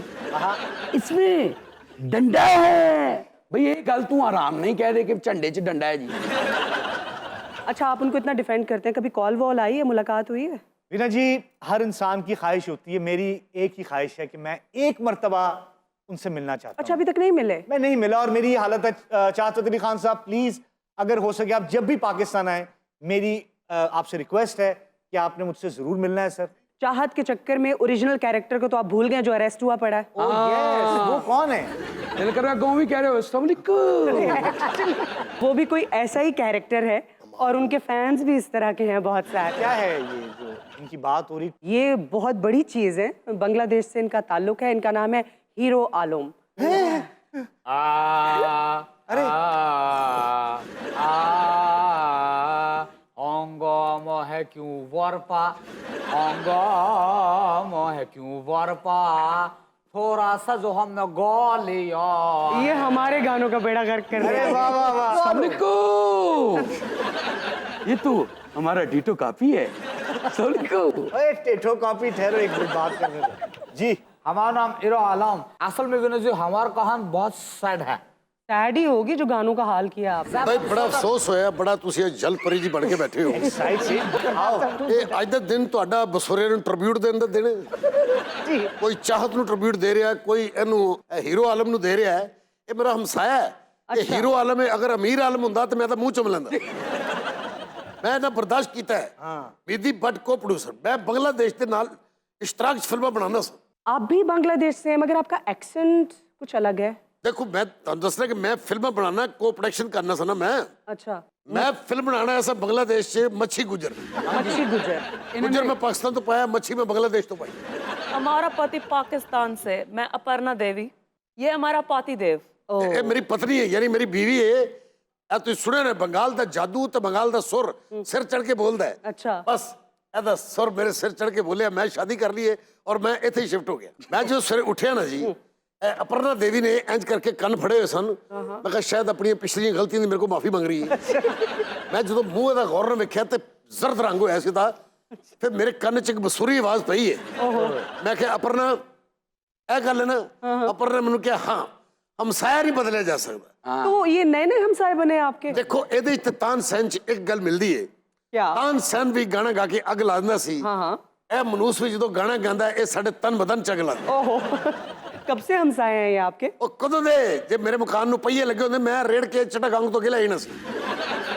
इसमें डंडा है। भाई ये गल तू आराम नहीं कह दे कि झंडे च डंडा है जी। अच्छा, आप उनको इतना डिफेंड करते हैं, कभी कॉल वॉल आई है, मुलाकात हुई है? रीना जी, हर इंसान की ख्वाहिश होती है, मेरी एक ही ख्वाहिश है कि मैं एक मर्तबा उनसे मिलना चाहता अच्छा, हूं। अभी तक नहीं मिले? मैं नहीं मिला और मेरी ये हालत है। चाहत फतेह अली खान साहब प्लीज, अगर हो सके आप जब भी पाकिस्तान आए, मेरी आपसे रिक्वेस्ट है कि आपने मुझसे जरूर मिलना है सर। चाहत के चक्कर में ओरिजिनल कैरेक्टर को तो आप भूल गए जो अरेस्ट हुआ पड़ा है। ओह यस, वो कौन है? दिल कर रहा गाँव भी कह रहे हो वो भी कोई ऐसा ही कैरेक्टर है और उनके फैंस भी इस तरह के हैं बहुत सारे। क्या है ये जो इनकी बात हो रही? ये बहुत बड़ी चीज है, बांग्लादेश से इनका ताल्लुक है। इनका नाम है हीरो आलम। अरे अंगम है क्यों वरपा, अंगम है क्यों वरपा, थोड़ा सा जो हमने गा लिया। ये हमारे गानों का बेड़ा गर्क कर रहे हैं। वाह वाह वाह। ये तो हमारा डीटो काफी है। अरे टेठो कॉपी, ठहरो एक मिनट बात करने दो जी। हमारा नाम हीरो आलम। असल में विनोद जी, हमारा कहानी बहुत सैड है। सैड ही होगी जो गानों का हाल किया आपने। भाई बड़ा अफसोस होया, बड़ा तुसी जल परी जी बन के बैठे हो। साइड से आओ। ਇਹ ਅੱਜ ਦਾ ਦਿਨ ਤੁਹਾਡਾ ਬਸੋਰੇ ਨੂੰ ਟ੍ਰਿਬਿਊਟ ਦੇਣ ਦਾ ਦਿਨ ਹੈ। ਕੋਈ ਚਾਹਤ ਨੂੰ ਟ੍ਰਿਬਿਊਟ ਦੇ ਰਿਹਾ, ਕੋਈ ਇਹਨੂੰ ਹੀਰੋ ਆਲਮ ਨੂੰ ਦੇ ਰਿਹਾ ਹੈ। ਇਹ ਮੇਰਾ ਹਮਸਾਇਆ ਹੈ। ਇਹ ਹੀਰੋ ਆਲਮ ਹੈ, ਅਗਰ ਅਮੀਰ ਆਲਮ ਹੁੰਦਾ ਤਾਂ ਮੈਂ ਤਾਂ ਮੂੰਹ ਚੁੰਮ ਲੈਂਦਾ। ਮੈਂ ਨਾ ਬਰਦਾਸ਼ਤ ਕੀਤਾ ਹੈ। ਵਿਧੀ ਬੱਟ ਕੋ ਪ੍ਰੋਡਿਊਸਰ, ਮੈਂ ਬੰਗਲਾदेश ਦੇ ਨਾਲ ਇਸ਼ਤਰਾਕ 'ਚ ਫਿਲਮਾਂ ਬਣਾਉਂਦਾ ਸੀ। आप भी बांग्लादेश से हैं मगर आपका एक्सेंट कुछ अलग है। देखो मैं ਤੁਹਾਨੂੰ ਦੱਸਣਾ ਕਿ मैं फिल्मां बनाना, को प्रोडक्शन करना सा ना मैं अच्छा, मैं फिल्म बनाना ऐसा बांग्लादेश से मच्छी गुजर मच्छी गुजर। गुजर मैं पाकिस्तान तो पाया, मच्छी में बांग्लादेश तो पाई। हमारा पति पाकिस्तान से, मैं अपर्णा देवी, ये हमारा पति देव। ਇਹ ਮੇਰੀ ਪਤਨੀ ਹੈ ਯਾਨੀ ਮੇਰੀ ਬੀਵੀ ਹੈ ਇਹ ਤੁਸੀਂ ਸੁਣਿਆ ਨਾ ਬੰਗਾਲ ਦਾ ਜਾਦੂ ਤੇ ਬੰਗਾਲ ਦਾ ਸੁਰ ਸਿਰ ਚੜ ਕੇ ਬੋਲਦਾ ਹੈ अच्छा ਬਸ ਇਹਦਾ ਸੁਰ ਮੇਰੇ ਸਿਰ ਚੜ ਕੇ ਬੋਲਿਆ ਮੈਂ ਸ਼ਾਦੀ ਕਰ ਲਈ ਹੈ ਔਰ ਮੈਂ ਇੱਥੇ ਹੀ ਸ਼ਿਫਟ ਹੋ ਗਿਆ ਮੈਂ ਜਦੋਂ ਸਵੇਰੇ ਉੱਠਿਆ ਨਾ ਜੀ ਇਹ ਅਪਰਨਾ ਦੇਵੀ ਨੇ ਇੰਜ ਕਰਕੇ ਕੰਨ ਫੜੇ ਹੋਏ ਸਨ ਮੈਂ ਕਿਹਾ ਸ਼ਾਇਦ ਆਪਣੀਆਂ ਪਿਛਲੀਆਂ ਗਲਤੀਆਂ ਦੀ ਮੇਰੇ ਕੋਲ ਮਾਫੀ ਮੰਗ ਰਹੀ ਹੈ ਮੈਂ ਜਦੋਂ ਮੂੰਹ ਇਹਦਾ ਗੌਰ ਨਾਲ ਵੇਖਿਆ ਤੇ ਜ਼ਰਦ ਰੰਗ ਹੋਇਆ ਸੀ ਤਾਂ ਫਿਰ ਮੇਰੇ ਕੰਨ 'ਚ ਇੱਕ ਬਸੂਰੀ ਆਵਾਜ਼ ਪਈ ਹੈ ਮੈਂ ਕਿਹਾ ਅਪਰਨਾ ਇਹ ਗੱਲ ਹੈ ਨਾ ਅਪਰਨਾ ਨੇ ਮੈਨੂੰ ਕਿਹਾ ਹਾਂ ਹਮਸਾਇਆ ਨਹੀਂ ਬਦਲਿਆ ਜਾ ਸਕਦਾ तो ये नए नए हमसाए बने आपके? ਦੇਖੋ ਇਹਦੇ 'ਚ ਤੇ ਤਾਨਸੈਨ 'ਚ ਇੱਕ ਗੱਲ ਮਿਲਦੀ ਹੈ क्या? ਤਾਨਸੈਨ ਵੀ ਗਾਣਾ ਗਾ ਕੇ ਅੱਗ ਲਾ ਦਿੰਦਾ ਸੀ हाँ हाँ। ਇਹ ਮਨੂਸ ਵੀ ਜਦੋਂ ਗਾਣਾ ਗਾਉਂਦਾ ਇਹ ਸਾਡੇ ਤਨ ਬਦਨ ਚ ਅੱਗ ਲਾ ਦਿੰਦਾ ओहो कब से हमसाए हैं ये आपके? ਉਹ ਕਦੋਂ ਦੇ ਜੇ ਮੇਰੇ ਮਕਾਨ ਨੂੰ ਪਹੀਏ ਲੱਗੇ ਹੁੰਦੇ ਮੈਂ ਰੇੜ ਕੇ ਚਟਾਗਾਂਗ ਤੋਂ ਗਿਲਾ ਹੀ ਨਾ ਸੀ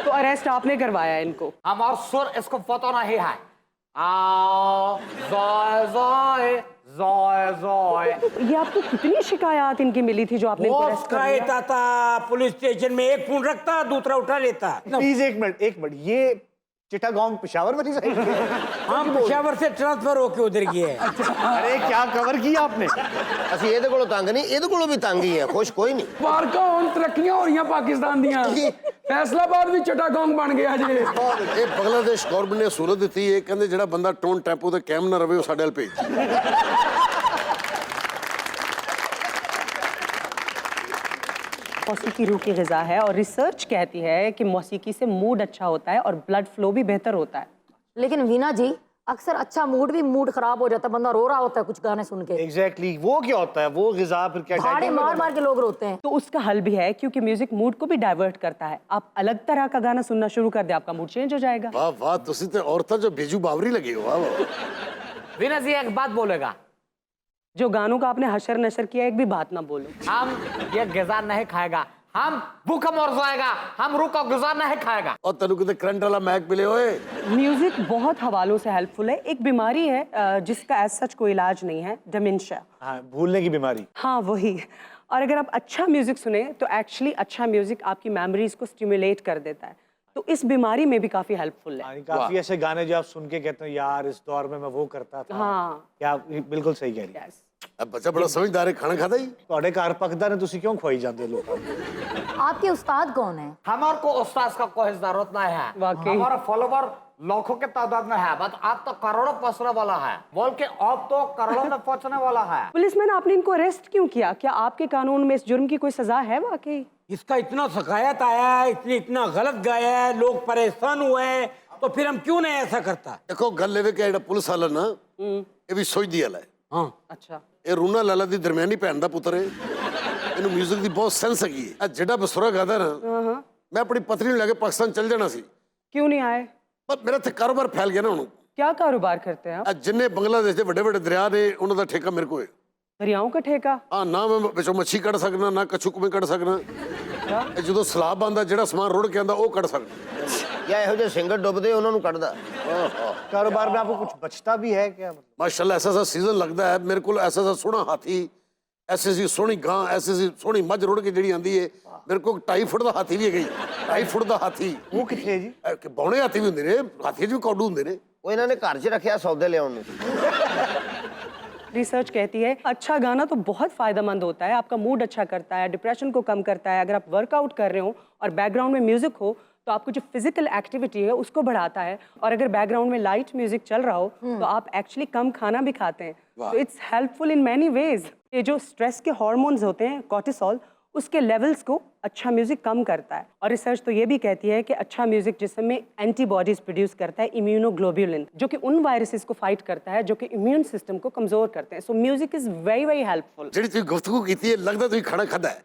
तो अरेस्ट आपने करवाया इनको? हमारा सुर इसको पता नहीं है। ज़ोय ज़ोय ज़ोय ज़ोय। ये आपको कितनी शिकायत इनकी मिली थी जो आपने इनको वो अरेस्ट कर लिया? कहता था पुलिस स्टेशन में एक फोन रखता दूसरा उठा लेता। प्लीज एक मिनट, ये चिटागोंग पेशावर वाली साइड पे है? हम पेशावर से ट्रांसफर होके उधर गए हैं। अरे क्या कवर किया आपने? ਅਸੀਂ ਇਹਦੇ ਕੋਲੋਂ ਤੰਗ ਨਹੀਂ, ਇਹਦੇ ਕੋਲੋਂ ਵੀ ਤੰਗ ਹੀ ਹੈ, ਖੁਸ਼ ਕੋਈ ਨਹੀਂ। पार्का ਹੁਣ ਤਰੱਕੀਆਂ ਹੋ ਰਹੀਆਂ ਪਾਕਿਸਤਾਨ ਦੀਆਂ। ਫੈਸਲਾਬਾਦ ਵੀ ਚਟਾਗਾਂਗ ਬਣ ਗਿਆ ਜੇ। ਇਹ ਬੰਗਲਾਦੇਸ਼ ਗਵਰਨਮੈਂਟ ਨੇ ਸਹੂਲਤ ਦਿੱਤੀ ਹੈ ਕਹਿੰਦੇ ਜਿਹੜਾ ਬੰਦਾ ਟੋਨ ਟੈਂਪੋ ਤੇ ਕੈਮ ਨਾ ਰਵੇ ਉਹ ਸਾਡੇ ਨਾਲ ਭੇਜ मौसीकी रूह की ग़िज़ा है और रिसर्च कहती है कि मौसीकी से मूड अच्छा होता है और ब्लड फ्लो भी बेहतर होता है। लेकिन वीना जी अक्सर अच्छा मूड भी मूड खराब हो जाता है, बंदा रो रहा होता है कुछ गाने सुन के। एग्जैक्टली वो क्या होता है? वो ग़िज़ा फिर क्या भाड़े मार मार के लोग रोते हैं। तो उसका हल भी है क्योंकि म्यूजिक मूड को भी डाइवर्ट करता है। आप अलग तरह का गाना सुनना शुरू कर दे, आपका मूड चेंज हो जाएगा। वाह वाह ਤੁਸੀਂ ਤੇ ਔਰਤਾਂ ਜੋ बेजू बावरी लगे हो। वाह वीना जी एक बात बोलेगा, जो गानों का आपने हशर नशर किया एक भी बात ना बोलो। हम ये ग़िज़ा नहीं खाएगा, हम भूखा मर जाएगा, हम रूह का ग़िज़ा नहीं खाएगा। और तेन कितने करंट वाला मैक मिले ओए। म्यूजिक बहुत हवालों से हेल्पफुल है। एक बीमारी है जिसका एज सच कोई इलाज नहीं है, डिमेंशिया। हाँ, भूलने की बीमारी। हाँ वही। और अगर आप अच्छा म्यूजिक सुने तो एक्चुअली अच्छा म्यूजिक आपकी मेमोरीज को स्टिमुलेट कर देता है, तो इस बीमारी में भी काफी हेल्पफुल है। काफी ऐसे गाने जो आप सुन के कहते हो यार इस दौर में मैं वो करता था। हाँ। क्या बिल्कुल सही कह रही है। अब बच्चा बड़ा समझदार है, खाना खाता ही। ਤੁਹਾਡੇ ਘਰ ਪੱਕਦਾ ਨੇ, ਤੁਸੀਂ ਕਿਉਂ ਖਵਾਈ ਜਾਂਦੇ ਹੋ ਲੋਕਾਂ ਨੂੰ? आपके उस्ताद कौन है? हमारे को उस्ताद का कोई जरूरत नहीं है। वाकई। हमारा फॉलोवर लाखों के तादाद में है, बट आप तो करोड़ों पहुंचने वाला है, बोल के अब तो करोड़ों में पहुंचने वाला है। पुलिसमैन आपने इनको अरेस्ट क्यों किया? क्या आपके कानून में इस जुर्म की कोई सजा है वाकई? इसका इतना शिकायत आया है, इतना गलत गाया है, लोग परेशान हुए हैं, तो फिर हम क्यों नहीं ऐसा करता? देखो गल ये कि ਜਿਹੜਾ ਪੁਲਿਸ ਵਾਲਾ ਨਾ ਇਹ ਵੀ ਸੋਚਦੀ ਵਾਲਾ ਹੈ। हाँ अच्छा। ਇਹ ਰੂਨਾ ਲਾਲਾ ਦੀ ਦਰਮਿਆਨੀ ਭੈਣ ਦਾ ਪੁੱਤਰ ਹੈ। ਇਹਨੂੰ 뮤직 ਦੀ ਬਹੁਤ ਸੈਂਸ ਹੈਗੀ ਹੈ। ਜਿਹੜਾ ਬਸੁਰਾ ਗਾਦਾ ਨਾ ਮੈਂ ਆਪਣੀ ਪਤਨੀ ਨੂੰ ਲੈ ਕੇ ਪਾਕਿਸਤਾਨ ਚੱਲ ਜਾਣਾ ਸੀ, क्यों नहीं आए? ਪਰ ਮੇਰਾ ਇੱਥੇ ਕਾਰੋਬਾਰ ਫੈਲ ਗਿਆ ਨਾ ਹੁਣ। क्या कारोबार करते हैं आप? ਜਿੰਨੇ ਬੰਗਲਾਦੇਸ਼ ਦੇ ਵੱਡੇ ਵੱਡੇ ਦਰਿਆ ਨੇ ਉਹਨਾਂ ਦਾ ਠੇਕਾ ਮੇਰੇ ਕੋਲ ਹੈ। दरियाओं का ठेका? ਹਾਂ ਨਾ ਮੈਂ ਵਿੱਚੋਂ ਮੱਛੀ ਕੱਢ ਸਕਦਾ ਨਾ ਕਛੂ ਕੁਮੇ ਕੱਢ ਸਕਦਾ। ਇਹ ਜਦੋਂ ਸਲਾਬ ਆਉਂਦਾ ਜਿਹੜਾ ਸਮਾਨ ਰੁੜ ਕੇ ਆਉਂਦਾ ਉਹ ਕੱਢ ਸਕਦਾ। ਜਾਂ ਇਹੋ ਜਿਹੇ ਸਿੰਗਰ ਡੁੱਬਦੇ ਉਹਨਾਂ ਨੂੰ ਕੱਢਦਾ। कारोबार में आपको कुछ बचता भी है क्या? माशाल्लाह ऐसा ऐसा सीजन लगता है मेरे को, ऐसा ऐसा सोहना हाथी, ऐसी ऐसी सोहनी गां, ऐसी ऐसी सोहनी मझ रुड़ के जी आती है। मेरे को 2.5 फुट का हाथी भी है, 2.5 फुट का हाथी। वो कितने जी? बौने हाथी भी होंगे ने, हाथी भी कौडू होंगे ने। ਉਹ ਇਹਨਾਂ ਨੇ ਘਰ 'ਚ ਰੱਖਿਆ ਸੌਦੇ ਲਿਆਉਣ ਨੂੰ। रिसर्च कहती है अच्छा गाना तो बहुत फायदेमंद होता है, आपका मूड अच्छा करता है, डिप्रेशन को कम करता है। अगर आप वर्कआउट कर रहे हो और बैकग्राउंड में म्यूजिक हो तो आपको जो फिजिकल एक्टिविटी है उसको बढ़ाता है। और अगर बैकग्राउंड में लाइट म्यूजिक चल रहा हो तो आप एक्चुअली कम खाना भी खाते हैं। तो it's helpful in many ways. ये जो स्ट्रेस के हार्मोन्स होते हैं कॉर्टिसोल, उसके लेवल्स को अच्छा म्यूजिक कम करता है। और रिसर्च तो ये भी कहती है कि अच्छा म्यूजिक जिसमें एंटीबॉडीज प्रोड्यूस करता है, इम्यूनोग्लोब्युलिन, जो कि उन वायरसेस को फाइट करता है जो कि इम्यून सिस्टम को कमजोर करते हैं। सो music is very very helpful. ਜਿਹੜੀ ਤੁਸੀਂ ਗੁਫ਼ਤਗੂ ਕੀਤੀ ਹੈ ਲੱਗਦਾ ਤੁਸੀਂ ਖਾਣਾ ਖਾਦਾ ਹੈ,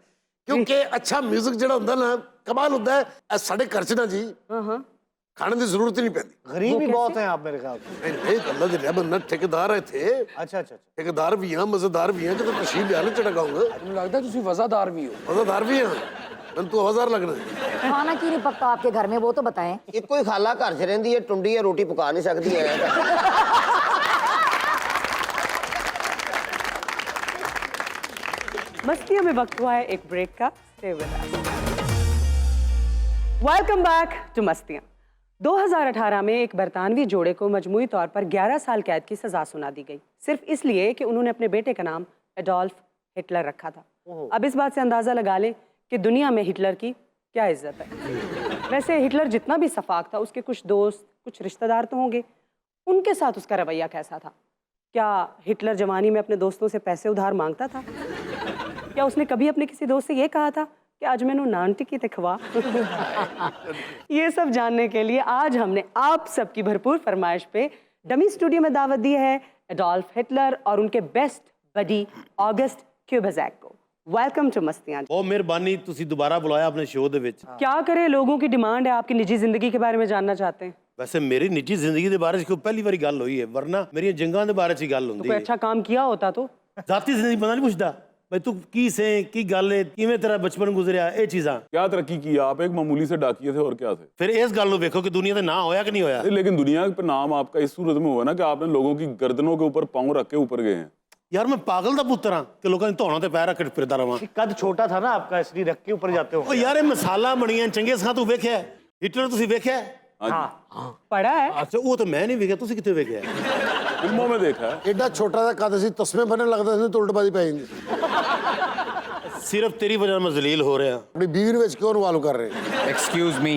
ਕਿਉਂਕਿ ਅੱਛਾ 뮤직 ਜਿਹੜਾ ਹੁੰਦਾ ਨਾ ਕਮਾਲ ਹੁੰਦਾ ਹੈ। ਇਹ ਸਾਡੇ ਘਰ 'ਚ ਨਾ ਜੀ ਖਾਣੇ ਦੀ ਜ਼ਰੂਰਤ ਹੀ ਨਹੀਂ ਪੈਂਦੀ। गरीब भी बहुत हैं आप मेरे ख्याल से। ਨਹੀਂ ਅੱਲਾ ਦੇ ਰਹਿਮਤ ਨਾਲ ਠੇਕੇਦਾਰ ਹੈ ਇੱਥੇ, अच्छा अच्छा अच्छा। ਠੇਕੇਦਾਰ ਵੀ ਹਾਂ, ਮਜ਼ੇਦਾਰ ਵੀ ਹਾਂ। ਕਿਤੇ ਤਸ਼ਰੀਫ ਲਿਆ ਨਾ ਚੜਾਉਂਗਾ, ਮੈਨੂੰ ਲੱਗਦਾ ਤੁਸੀਂ ਵਜ਼ਾਦਾਰ ਵੀ ਹੋ। ਮਜ਼ੇਦਾਰ ਵੀ ਹਾਂ। ਮੈਨੂੰ ਤੂੰ ਆਵਾਜ਼ਾਰ ਲੱਗਣਾ ਹੈ। खाना क्यों नहीं पकता आपके घर में, वो तो बताएं। ਇੱਕੋ ਹੀ ਖਾਲਾ ਘਰ 'ਚ ਰਹਿੰਦੀ ਹੈ, ਟੁੰਡੀ ਹੈ, ਰੋਟੀ ਪਕਾ ਨਹੀਂ ਸਕਦੀ ਹੈ। मस्तियों में वक्त हुआ है एक ब्रेक का। Stay with us. Welcome back to Mastiyan. 2018 में एक बरतानवी जोड़े को मजमूई तौर पर 11 साल कैद की सजा सुना दी गई, सिर्फ इसलिए कि उन्होंने अपने बेटे का नाम एडोल्फ हिटलर रखा था। अब इस बात से अंदाजा लगा लें कि दुनिया में हिटलर की क्या इज्जत है। वैसे हिटलर जितना भी सफाक था, उसके कुछ दोस्त, कुछ रिश्तेदार तो होंगे, उनके साथ उसका रवैया कैसा था? क्या हिटलर जवानी में अपने दोस्तों से पैसे उधार मांगता था? क्या उसने कभी अपने किसी दोस्त से ये कहा था कि आज मैंने नान टिक्की ते खवा? ये सब जानने के लिए आज हमने आप सबकी भरपूर फरमाइश पे डमी स्टूडियो में दावत दी है एडोल्फ हिटलर और उनके बेस्ट बडी ऑगस्ट क्यूबेजैक को। Welcome to Mastiyan. बहुत मेहरबानी, तुसी दोबारा बुलाया अपने शो दे विच। क्या करें, लोगों की डिमांड है, आपकी निजी जिंदगी के बारे में जानना चाहते हैं। वैसे मेरी निजी जिंदगी के बारे च पहली बारी गल हुई है, वरना मेरी जंगां दे बारे च गल हुंदी कोई है। अच्छा काम किया होता तो। जाती जिंदगी बंदा नहीं पुछदा भाई तू की से की गल है, किवें तेरा बचपन गुजरिया, ये चीज़ां। क्या तरक्की की? आप एक मामूली से डाकिए थे और क्या थे? फिर इस गल को देखो कि दुनिया ते ना होया कि नहीं होया। लेकिन दुनिया पे नाम आपका इस सूरत में हुआ ना कि आपने लोगों की गर्दनों के ऊपर पांव रख के ऊपर गए हैं। यार मैं पागल दा पुत्तर हां कि लोकां ने धौणों ते पैर रख के फिरदा रहां। कद छोटा था ना आपका, इसलिए रख के ऊपर जाते हो। ओ यार ये मिसालां बणियां। चंगेज़ खान तू वेख्या है? हिटलर तुसी वेख्या है? पढ़ा है? अच्छा वो तो मैं नहीं वेख्या, तुसी कित्थे वेख्या है? फिल्मों में देखा है। एडा छोटा सा कद सी, तस्मे बनने लगदा सी तो उल्टबाजी पै जांदी। सिर्फ तेरी वजह मैं जलील हो रहा। अपनी बीवी ने विच क्यों इन्वॉल्व कर रहे हैं? एक्सक्यूज मी,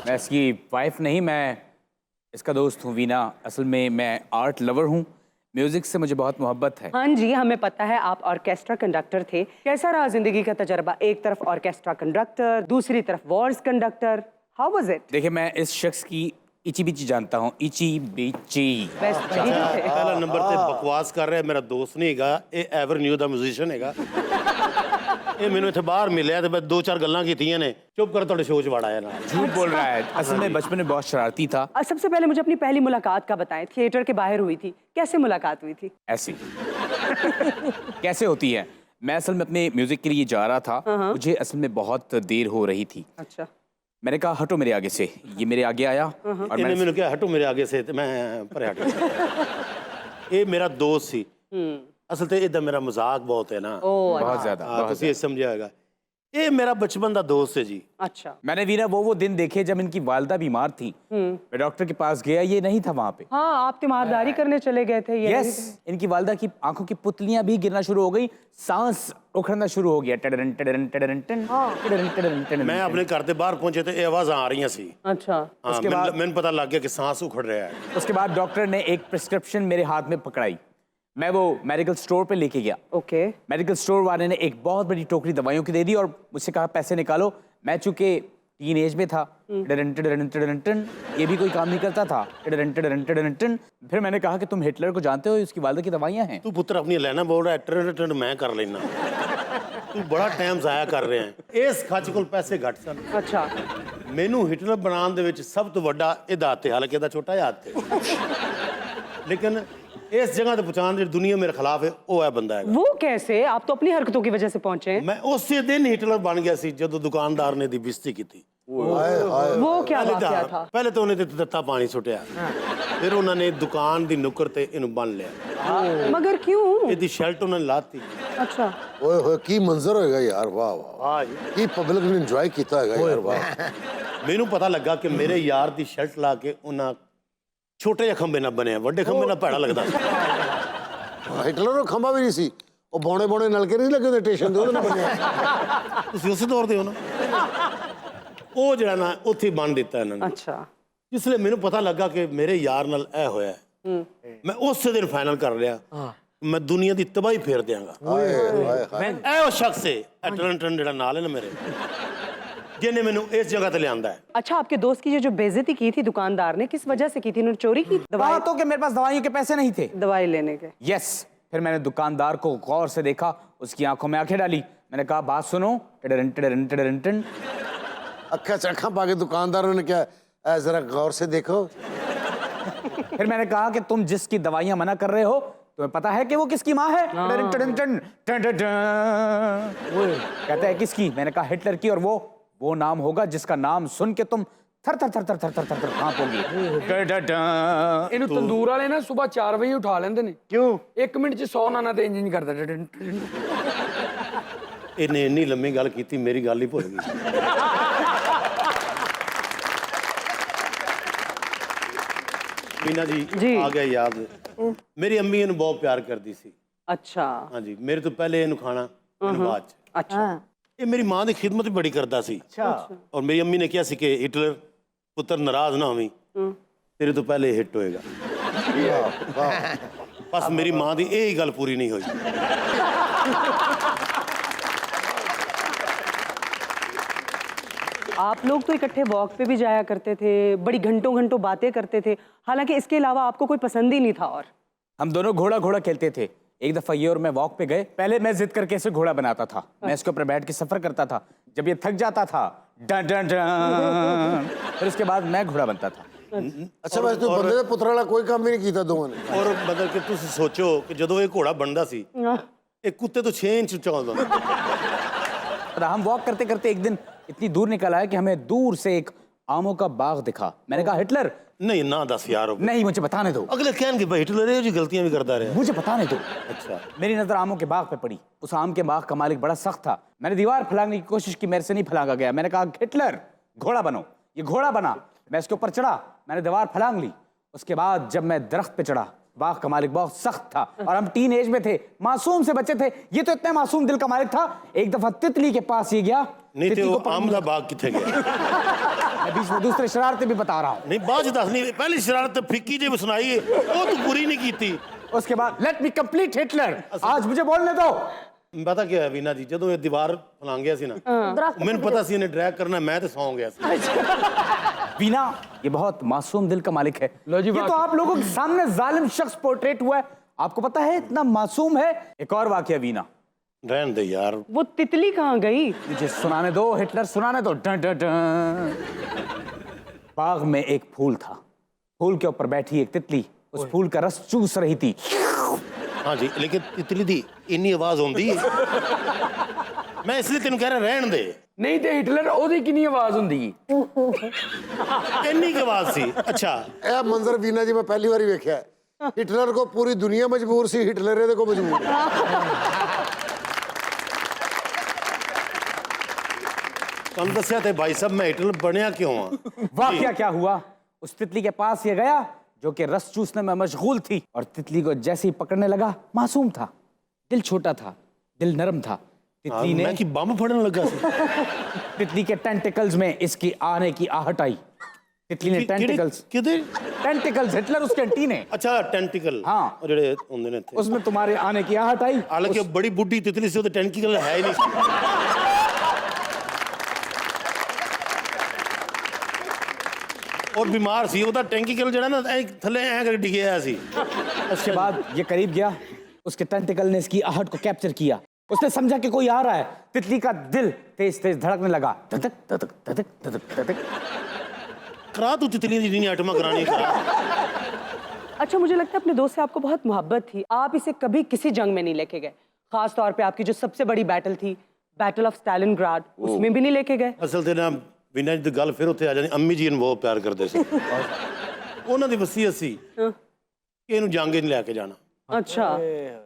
मैं इसकी वाइफ नहीं, मैं इसका दोस्त हूँ वीना। असल में मैं आर्ट लवर हूँ, म्यूजिक से मुझे बहुत मोहब्बत है। हाँ जी, हमें पता है आप ऑर्केस्ट्रा कंडक्टर थे। कैसा रहा जिंदगी का तजर्बा? एक तरफ ऑर्केस्ट्रा कंडक्टर, दूसरी तरफ Wars conductor. How was it? देखिए, मैं इस शख्स की इची बिची जानता हूँ, इची बिची। बेस्ट बड़ी थे। पहला नंबर ते बकवास कर रहा है, मेरा दोस्त नहीं हैगा, ये एवर न्यू दा म्यूजिशियन हैगा। ये मैंने इत्थे बाहर मिलिया ते मैं दो चार गल्लां कीतियां ने। चुप कर, तुहाडे शो च वड़ आया ना। झूठ बोल रहा है। असल में बचपन में बहुत शरारती था। सबसे पहले मुझे अपनी पहली मुलाकात का बताएं। थिएटर के बाहर हुई थी, कैसे मुलाकात हुई थी? ऐसी कैसे होती है? मैं असल में अपने म्यूजिक के लिए जा रहा था, मुझे असल में बहुत देर हो रही थी। अच्छा। मैंने कहा हटो मेरे आगे से। ये मेरे आगे आया और इन्हें मैंने क्या हटो मेरे आगे से, ते मैं परे हट गया। ये मेरा दोस्त सी। असल ते इदा मेरा मजाक बहुत है ना, बहुत ज्यादा। हाँ, तुसी ये समझिया होगा। ये मेरा बचपन का दोस्त है जी। अच्छा। मैंने वीरा वो दिन देखे जब इनकी वालदा बीमार थी। मैं डॉक्टर के पास गया, ये नहीं था वहाँ पे। हाँ, आप तीमारदारी करने चले गए थे। ये यस, इनकी वालदा की आंखों की पुतलियां भी गिरना शुरू हो गई, सांस उखड़ना शुरू हो गया। टडरन टडरन टडरन टन, टडरन टडरन टन। मैं अपने घर के बाहर पहुंचे तो ये आवाज़ आ रही सी। अच्छा। हाँ, उसके बाद मैंने पता लग गया कि सांस उखड़ रहा है। उसके बाद डॉक्टर ने एक प्रिस्क्रिप्शन मेरे हाथ में पकड़ाई। मैं वो मेडिकल स्टोर पे लेके गया। ओके। मेडिकल स्टोर वाले ने एक बहुत बड़ी टोकरी दवाइयों की दे दी और मुझसे कहा पैसे निकालो। मैं चूंकि टीन एज में था, टडरन टडरन टडरन टन, ये भी कोई काम नहीं करता था। टडरन टडरन टडरन टन। फिर मैंने कहा कि तुम हिटलर को जानते हो, उसकी वालदा की दवाइयाँ हैं। तू पुत्र अपनी लेना बोल रहा है, टन टन मैं कर लेना। तू बड़ा टाइम जाया कर रहे हैं। इस खच कोल पैसे घट सन। अच्छा। मैनू हिटलर बनाने दे विच सब तो वड्डा इहदा हत्थ है, हालांकि इहदा छोटा जिहा हत्थ है। लेकिन इस जगह ते पहुंचाने दी दुनिया मेरे खिलाफ है, वो है बंदा है। वो कैसे? आप तो अपनी हरकतों की वजह से पहुंचे हैं। मैं उसी दिन हिटलर बन गया सी जदों दुकानदार ने दी बेइज्जती की थी। वो क्या वाकया था? पहले तो उन्हें तत्ता पानी सुटिया, फिर उन्होंने दुकान दी नुक्कर ते इन्हू बन लिया। मगर क्यों? इहदी शर्ट उन्होंने लाती। अच्छा। ओए होए की मंजर होएगा यार, वाह वाह। की पब्लिक ने एंजॉय कीता हैगा यार, वाह। मैनू पता लगा कि मेरे यार दी शर्ट ला के उन्हें छोटे ਜਿਹੇ खंबे ना बने, वड्डे खंबे ना भैड़ा लगता। हिटलर ਨੂੰ ਖੰਭਾ ਵੀ ਨਹੀਂ ਸੀ, ਉਹ ਬੌਣੇ ਬੌਣੇ ਨਲਕੇ ਨਹੀਂ ਲੱਗੇ ਹੁੰਦੇ ਸਟੇਸ਼ਨ ਤੇ, ਉਹਦੇ ਨਾਲ ਬਣਿਆ। ਤੁਸੀਂ ਉਸੇ ਦੌਰ ਦੇ ਹੋ ਨਾ। ਉਹ ਜਿਹੜਾ ਨਾ ਉੱਥੇ ਬੰਨ ਦਿੱਤਾ ਇਹਨਾਂ ਨੇ। अच्छा। इसलिए मैनू पता लगा कि मेरे यार नाल ऐ होया है। मैं उस दिन फाइनल कर लिया मैं दुनिया की तबाही फेर देंगा। ऐ वो शख्स है टन टन जेड़ा नाल है ना मेरे, जिन्हें मैनू इस जगह ते लियांदा है। अच्छा, आपके दोस्त की ये जो बेइज्जती की थी दुकानदार ने, किस वजह से की थी? उन्होंने चोरी की दवाई? तो कि मेरे पास दवाइयों के पैसे नहीं थे, दवाई लेने के। यस। फिर मैंने दुकानदार को गौर से देखा, उसकी आंखों में आंखें डाली। मैंने कहा बात सुनो। टडरन टडरन टडरन टन। ਅੱਖਾਂ ਚ ਅੱਖਾਂ ਪਾ ਕੇ ਦੁਕਾਨਦਾਰ ਨੇ ਕਿਹਾ ਐ ਜ਼ਰਾ गौर से देखो। फिर मैंने कहा कि तुम जिसकी दवाइयां मना कर रहे हो, तुम्हें पता है कि वो किसकी माँ है? टडरन टडरन टन, टन टन टन। कहता है किसकी? मैंने कहा हिटलर की, और वो नाम होगा जिसका नाम सुन के तुम थर थर थर थर थर थर थर थर कांपोगे। ਇਹਨੂੰ ਤੰਦੂਰ ਵਾਲੇ ਨਾ ਸਵੇਰ 4 ਵਜੇ ਉਠਾ ਲੈਂਦੇ ਨੇ। क्यों? 1 ਮਿੰਟ ਚ 100 ਨਾਨਾ ਤੇ ਇੰਜ ਕਰਦਾ। इन्हें इन्नी लम्मी गल की, मेरी गल ही भुल गई। बीना जी। जी आ गया याद मेरी अम्मी इन्हू बहुत प्यार करती सी अच्छा हाँ जी मेरे तो पहले इन्हू खाना इन्हू बाद च। अच्छा ये मेरी मां की खिदमत भी बड़ी करता सी और मेरी अम्मी ने कहा सी कि हिटलर पुत्र नाराज ना होवी तेरे तो पहले हिट होएगा बस मेरी मां की यही गल पूरी नहीं हुई आप लोग तो इकट्ठे वॉक पे भी जाया करते थे, बड़ी घंटों घंटों बातें करते थे, हालांकि इसके अलावा आपको कोई पसंद ही नहीं था। और हम दोनों घोड़ा घोड़ा खेलते थे। एक दफा ये और मैं वॉक पे गए, पहले मैं जिद करके इसे घोड़ा बनाता था, मैं इसके ऊपर बैठ के सफर करता था, जब ये थक जाता था डन डन डन, फिर उसके बाद मैं घोड़ा बनता था। अच्छा वैसे तो बंदे दे पुत्र वाला कोई काम भी नहीं कीता दोवां ने। और मतलब कि तुम सोचो कि जदों ये घोड़ा बनता सी एक कुत्ते तो 6 इंच उच्चा होता और हम वॉक करते करते एक दिन इतनी दूर निकल आए कि हमें दूर से एक आमों का बाग दिखा। मैंने कहा हिटलर। नहीं ना दस यार नहीं मुझे बताने दो। अगले कहन भाई हिटलर ये जी गलतियां भी करता रहे मुझे बताने दो। अच्छा मेरी नजर आमों के बाग पे पड़ी। उस आम के बाग का मालिक बड़ा सख्त था। मैंने दीवार फैलाने की कोशिश की, मेरे से नहीं फैलांगा गया। मैंने कहा हिटलर घोड़ा बनो। ये घोड़ा बना, मैं इसके ऊपर चढ़ा, मैंने दीवार फैलांग ली। उसके बाद जब मैं दरख्त पे चढ़ा, बाग का मालिक बहुत सख्त था और हम टीन एज में थे, मासूम से बच्चे थे। ये तो इतना मासूम दिल का मालिक था। एक दफा तितली के पास ये गया, नहीं तो आम का बाग किथे गया मैं बीच में दूसरे शरारतें भी बता रहा हूँ। नहीं बाद च दस नहीं पहली शरारत फिक्की जी सुनाई है वो तो पूरी नहीं की थी। उसके बाद लेट मी कंप्लीट हिटलर, आज मुझे बोलने दो। पता क्या है वीना जी जदों ये दीवार फलांग गया सी ना मैंने पता सी इन्हें ड्रैग करना, मैं तो सौ गया सी। वीना ये बहुत मासूम दिल का मालिक है। ये तो आप लोगों के सामने जालिम शख्स पोर्ट्रेट हुआ है, आपको पता है इतना मासूम है। एक और वाकया वीना। रहने दे यार वो तितली कहाँ गई? मुझे सुनाने दो हिटलर, सुनाने दो। Done done done. बाग में एक फूल था, फूल के ऊपर बैठी एक तितली, उस फूल का रस चूस रही थी। हाँ जी लेकिन तितली दी इन्नी आवाज होंदी मैं इसलिए तेन कह रहा रहन दे। नहीं तो हिटलर ओदी किन्नी आवाज हुंदी इन्नी की आवाज सी। अच्छा ਇਹ ਮੰਜ਼ਰ ਵੀਨਾ ਜੀ ਮੈਂ ਪਹਿਲੀ ਵਾਰੀ ਵੇਖਿਆ। ਹਿਟਲਰ ਕੋ ਪੂਰੀ ਦੁਨੀਆ ਮਜਬੂਰ ਸੀ, ਹਿਟਲਰ ਇਹਦੇ ਕੋ ਮਜਬੂਰ। तुम दसिया थे भाई साहब मैं हिटलर बनया क्यों हाँ वाकया क्या हुआ, उस तितली के पास ये गया जो कि रस चूसने में मशगूल थी, और तितली को जैसे ही पकड़ने लगा, मासूम था, दिल छोटा था, दिल नरम था। तितली ने मैं कि बम फड़ने लगा सी। तितली के टेंटिकल्स में इसकी आने की आहट आई। तितली ने टेंटिकल्स हिटलर उसके एंटीने। अच्छा टेंटिकल हाँ। और जेड़े होंदे ने उसमें तुम्हारे आने की आहट आई। हालांकि बड़ी बुड्ढी तितली से तो टेंटिकल है ही नहीं। और बीमार सी ਉਹਦਾ ਟੈਂਕੀਕਲ ਜਿਹੜਾ ਨਾ ਐ ਥੱਲੇ ਐ ਕਰ ਡਿੱਗਿਆ ਸੀ। उसके बाद ये करीब गया, उसके टेंटिकल ने इसकी आहट को कैप्चर किया। उसने समझा कि कोई आ रहा है। तितली का दिल तेज तेज धड़कने लगा। धधक धधक धधक धधक धधक। करा तू तितलियां जितनी आइटमां करानी करा। अच्छा मुझे लगता है अपने दोस्त से आपको बहुत मोहब्बत थी, आप इसे कभी किसी जंग में नहीं लेके गए, खास तौर पे आपकी जो सबसे बड़ी बैटल थी, बैटल ऑफ स्टालिनग्राड, उसमें भी नहीं लेके गए। ਅਸਲ ਤੇ ਨਾ ਬਿਨਾਂ ਦੀ ਗੱਲ ਫਿਰ ਉੱਥੇ ਆ ਜਾਂਦੀ। ਅੰਮੀ ਜੀ ਨੂੰ ਬਹੁਤ ਪਿਆਰ ਕਰਦੇ ਸੀ, ਉਹਨਾਂ ਦੀ ਵਸੀਅਤ ਸੀ ਕਿ ਇਹਨੂੰ ਜੰਗ ਨਹੀਂ ਲੈ ਕੇ ਜਾਣਾ। अच्छा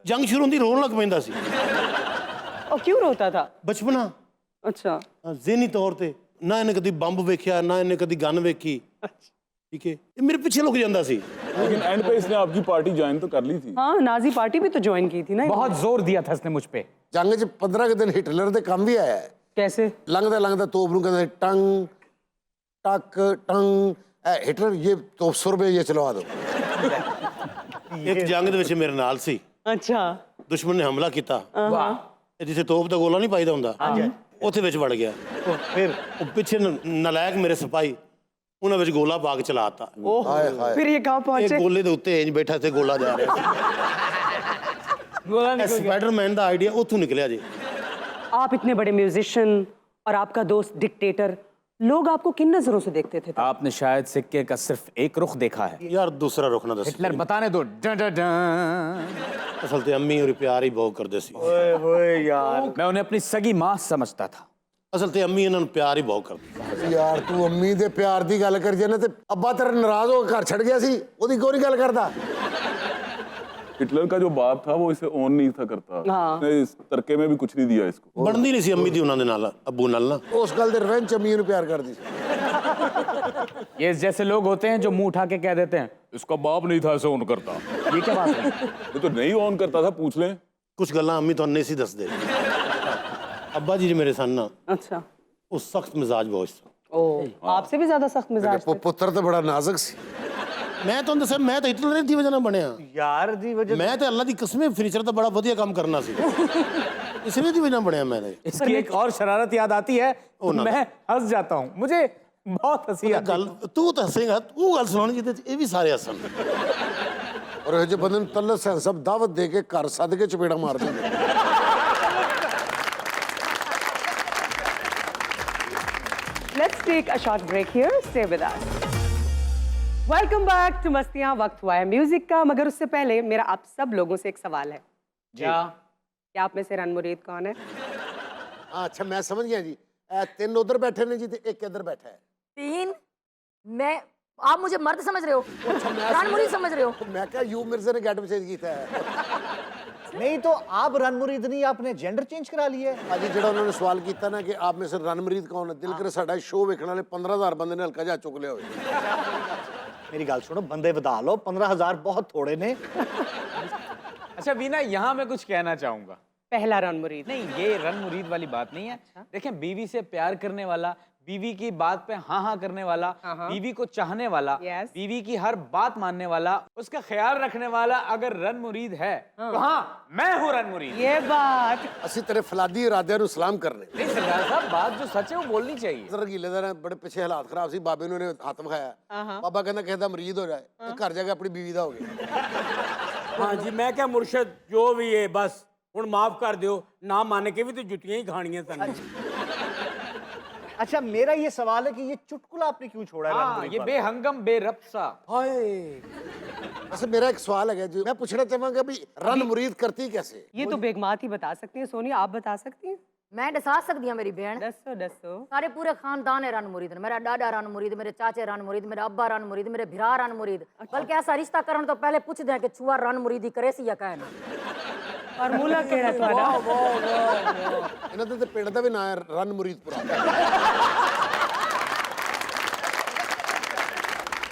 ਜੰਗ ਸ਼ੁਰੂ ਹੁੰਦੀ ਰੋਣ ਲੱਗ ਪੈਂਦਾ ਸੀ। और क्यों रोता था? ਬਚਪਨਾ अच्छा ਜ਼ਿਹਨੀ ਤੌਰ ਤੇ ਨਾ ਇਹਨੇ ਕਦੀ ਬੰਬ ਵੇਖਿਆ ਨਾ ਇਹਨੇ ਕਦੀ ਗਨ ਵੇਖੀ। ठीक है ये मेरे पीछे लुक जाता सी। लेकिन एंड पे इसने आपकी पार्टी ज्वाइन तो कर ली थी। हाँ नाजी पार्टी भी तो ज्वाइन की थी ना। बहुत जोर दिया था इसने मुझ पे। ਜੰਗ 'ਚ 15 ਕੁ ਦਿਨ ਹਿਟਲਰ ਦੇ ਕੰਮ ਵੀ ਆਇਆ ਹੈ। कैसे? ਲੰਘਦਾ ਲੰਘਦਾ ਤੋਪ ਨੂੰ ਕਹਿੰਦੇ ਟੰਗ ਟਕ ਟੰਗ, ਹਿਟਲਰ ਇਹ ਤੋਪ 100 ਰੁਪਏ ਇਹ ਚਲਵਾ ਦਿਓ। ਇੱਕ ਜੰਗ ਦੇ ਵਿੱਚ ਮੇਰੇ ਨਾਲ ਸੀ। अच्छा ਦੁਸ਼ਮਣ ਨੇ ਹਮਲਾ ਕੀਤਾ, ਇਹ ਜਿੱਥੇ ਤੋਪ ਦਾ ਗੋਲਾ ਨਹੀਂ ਪਾਈਦਾ ਹੁੰਦਾ ਉੱਥੇ ਵਿੱਚ ਵੜ ਗਿਆ। फिर ਉਹ ਪਿੱਛੇ ਨਲਾਇਕ ਮੇਰੇ ਸਿਪਾਹੀ ਉਹਨਾਂ ਵਿੱਚ ਗੋਲਾ ਪਾ ਕੇ ਚਲਾਤਾ। ਹਾਏ ਹਾਏ। फिर ये कहाँ ਇਹ पहुंचे? ਗੋਲੇ ਦੇ ਉੱਤੇ ਇੰਜ ਬੈਠਾ ਤੇ ਗੋਲਾ ਜਾ ਰਿਹਾ ਸੀ। स्पाइडरमैन ਦਾ ਆਈਡੀਆ ਉੱਥੋਂ ਨਿਕਲਿਆ ਜੀ। आप इतने बड़े म्यूजिशियन और आपका दोस्त डिक्टेटर, लोग आपको किन नजरों से देखते थे? आपने शायद सिक्के का सिर्फ एक रुख देखा है। यार दूसरा रुख ना दस। हिटलर बताने दो। Done done done. असल ते अम्मी और प्यार ही बहुत करते सी। ओए यार मैं उन्हें अपनी सगी मां समझता था। असल ते अम्मी इन्होंने प्यार ही बहुत करती। ਯਾਰ ਤੂੰ ਅੰਮੀ ਦੇ ਪਿਆਰ ਦੀ ਗੱਲ ਕਰ ਜਾਣਾ ਤੇ ਅੱਬਾ ਤੇਰਾ ਨਾਰਾਜ਼ ਹੋ ਕੇ ਘਰ ਛੱਡ ਗਿਆ ਸੀ, ਉਹਦੀ ਕਿਉਂ ਨਹੀਂ ਗੱਲ ਕਰਦਾ? हिटलर का जो बाप था वो इसे ओन नहीं था करता। हाँ। उसने इस तरके में भी कुछ नहीं दिया इसको। बनती नहीं सी अम्मी दी उन्होंने नाल अब्बू नाल ना। ਉਸ ਗੱਲ ਦੇ ਰਿਵੈਂਜ ਅੰਮੀ ਨੂੰ ਪਿਆਰ ਕਰਦੀ ਸੀ। ये जैसे लोग होते हैं जो मुंह उठा के कह देते हैं इसका बाप नहीं था ऐसे ऑन करता। ये क्या बात है? ये तो नहीं ऑन करता था, पूछ लें। कुछ गल्लां अम्मी तो नहीं सी दस दे। अब्बा जी मेरे सन ना अच्छा वो सख्त मिजाज बहुत सी। ओ आपसे भी ज्यादा सख्त मिजाज थे। पुत्र तो बड़ा नाजुक सी। मैं तो दसा मैं तो हिटलर दी वजह ना बनया यार दी वजह मैं तो अल्लाह दी कसम फर्नीचर तो बड़ा वधिया काम करना सी इसलिए दी वजह बनया मैं इसकी एक और शरारत याद आती है तो मैं हंस जाता हूँ, मुझे बहुत हंसी आती है। गल तू तो हसेगा तू गल सुनानी जिते ये भी सारे हसन और ये जो बंदे तल्ले से सब दावत दे के घर सद के चपेड़ा मार देंगे। Let's take a short break here. Stay with us. Welcome back to मस्तियाँ। वक्त हुआ है म्यूजिक का, मगर उससे पहले मेरा आप सब लोगों से एक सवाल है। क्या आप में से रन मुरीद कौन है? अच्छा मैं समझ गया जी। 3 उधर बैठे ने जी ते 1 इधर बैठा है। 3 मैं आप मुझे मर्द समझ रहे हो? रणमुरीद समझ रहे हो? मैं क्या यू मिर्जा ने गेटअप चेंज किया है। नहीं तो आप रणमुरीद नहीं, आपने जेंडर चेंज करा लिया है। अजी जेड़ा उन्होंने सवाल किया ना कि आप में से रणमरीद कौन है, दिल करे साडा शो वेखण वाले 15,000 बंदे ने हल्का जा चुक लिया होवे। मेरी गल सुनो, बंदे बता लो, 15,000 बहुत थोड़े ने। अच्छा वीना, यहाँ मैं कुछ कहना चाहूंगा। पहला रन मुरीद नहीं, ये रन मुरीद वाली बात नहीं है। देखें, बीवी से प्यार करने वाला, बीवी की बात पे हाँ हाँ करने वाला, बीवी को चाहने वाला, बीवी की हर बात मानने वाला, उसका ख्याल रखने वाला अगर रन मुरीद है तो हाँ, मैं हूँ रन मुरीद। ये बात ਅਸੀਂ ਤੇਰੇ ਫਲਾਦੀ ਇਰਾਦਿਆਂ ਨੂੰ ਸਲਾਮ ਕਰਨੇ। नहीं सरदार साहब, बात जो सच है वो बोलनी चाहिए। ਜ਼ਰਾ ਗਿਲੇਦਾਰ ਬੜੇ ਪਿੱਛੇ ਹਾਲਾਤ ਖਰਾਬ ਸੀ, ਬਾਬੇ ਨੂੰ ਇਹਨੇ ਹੱਥ ਵਿਖਾਇਆ। ਬਾਬਾ ਕਹਿੰਦਾ ਕਿਸੇ ਦਾ ਮਰੀਜ਼ ਹੋ ਜਾਏ ਤੇ ਘਰ ਜਾ ਕੇ ਆਪਣੀ ਬੀਵੀ ਦਾ ਹੋ ਗਿਆ। हाँ जी, मैं क्या मुर्शद जो भी है बस हुण माफ कर दियो, ना मान के भी तो जुतियां ही खानियां सन। अच्छा मेरा ये सवाल है कि ये चुटकुला आपने क्यों छोड़ा है? हाँ, ये बेहंगम बेरब्त सा। अच्छा मेरा एक सवाल है जी, मैं पूछना चाहूंगा भी रन मुरीद करती कैसे? ये तो बेगमात ही बता सकती है। सोनिया आप बता सकती हैं? मैं दसा सकती हूँ मेरी बहन। दसो दसो। सारे पूरे खानदान है रन मुरीद। मेरा डाडा रन मुरीद, मेरे चाचे रन मुरीद, मेरे अब्बा रन मुरीद, मेरे भिरा रन मुरीद। बल्कि ऐसा रिश्ता करन तो पहले पूछ दे कि छुआ रन मुरीदी करे सी या कहना। फार्मूला केड़ा ਤੁਹਾਡਾ? ਇਹਨਾਂ ਦੇ ਪਿੰਡ ਦਾ ਵੀ ਨਾਂ ਹੈ ਰਨ मुरीदपुरा।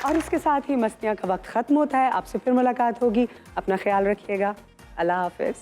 और इसके साथ ही मस्तियाँ का वक्त खत्म होता है। आपसे फिर मुलाकात होगी। अपना ख्याल रखिएगा। अल्लाह हाफिज।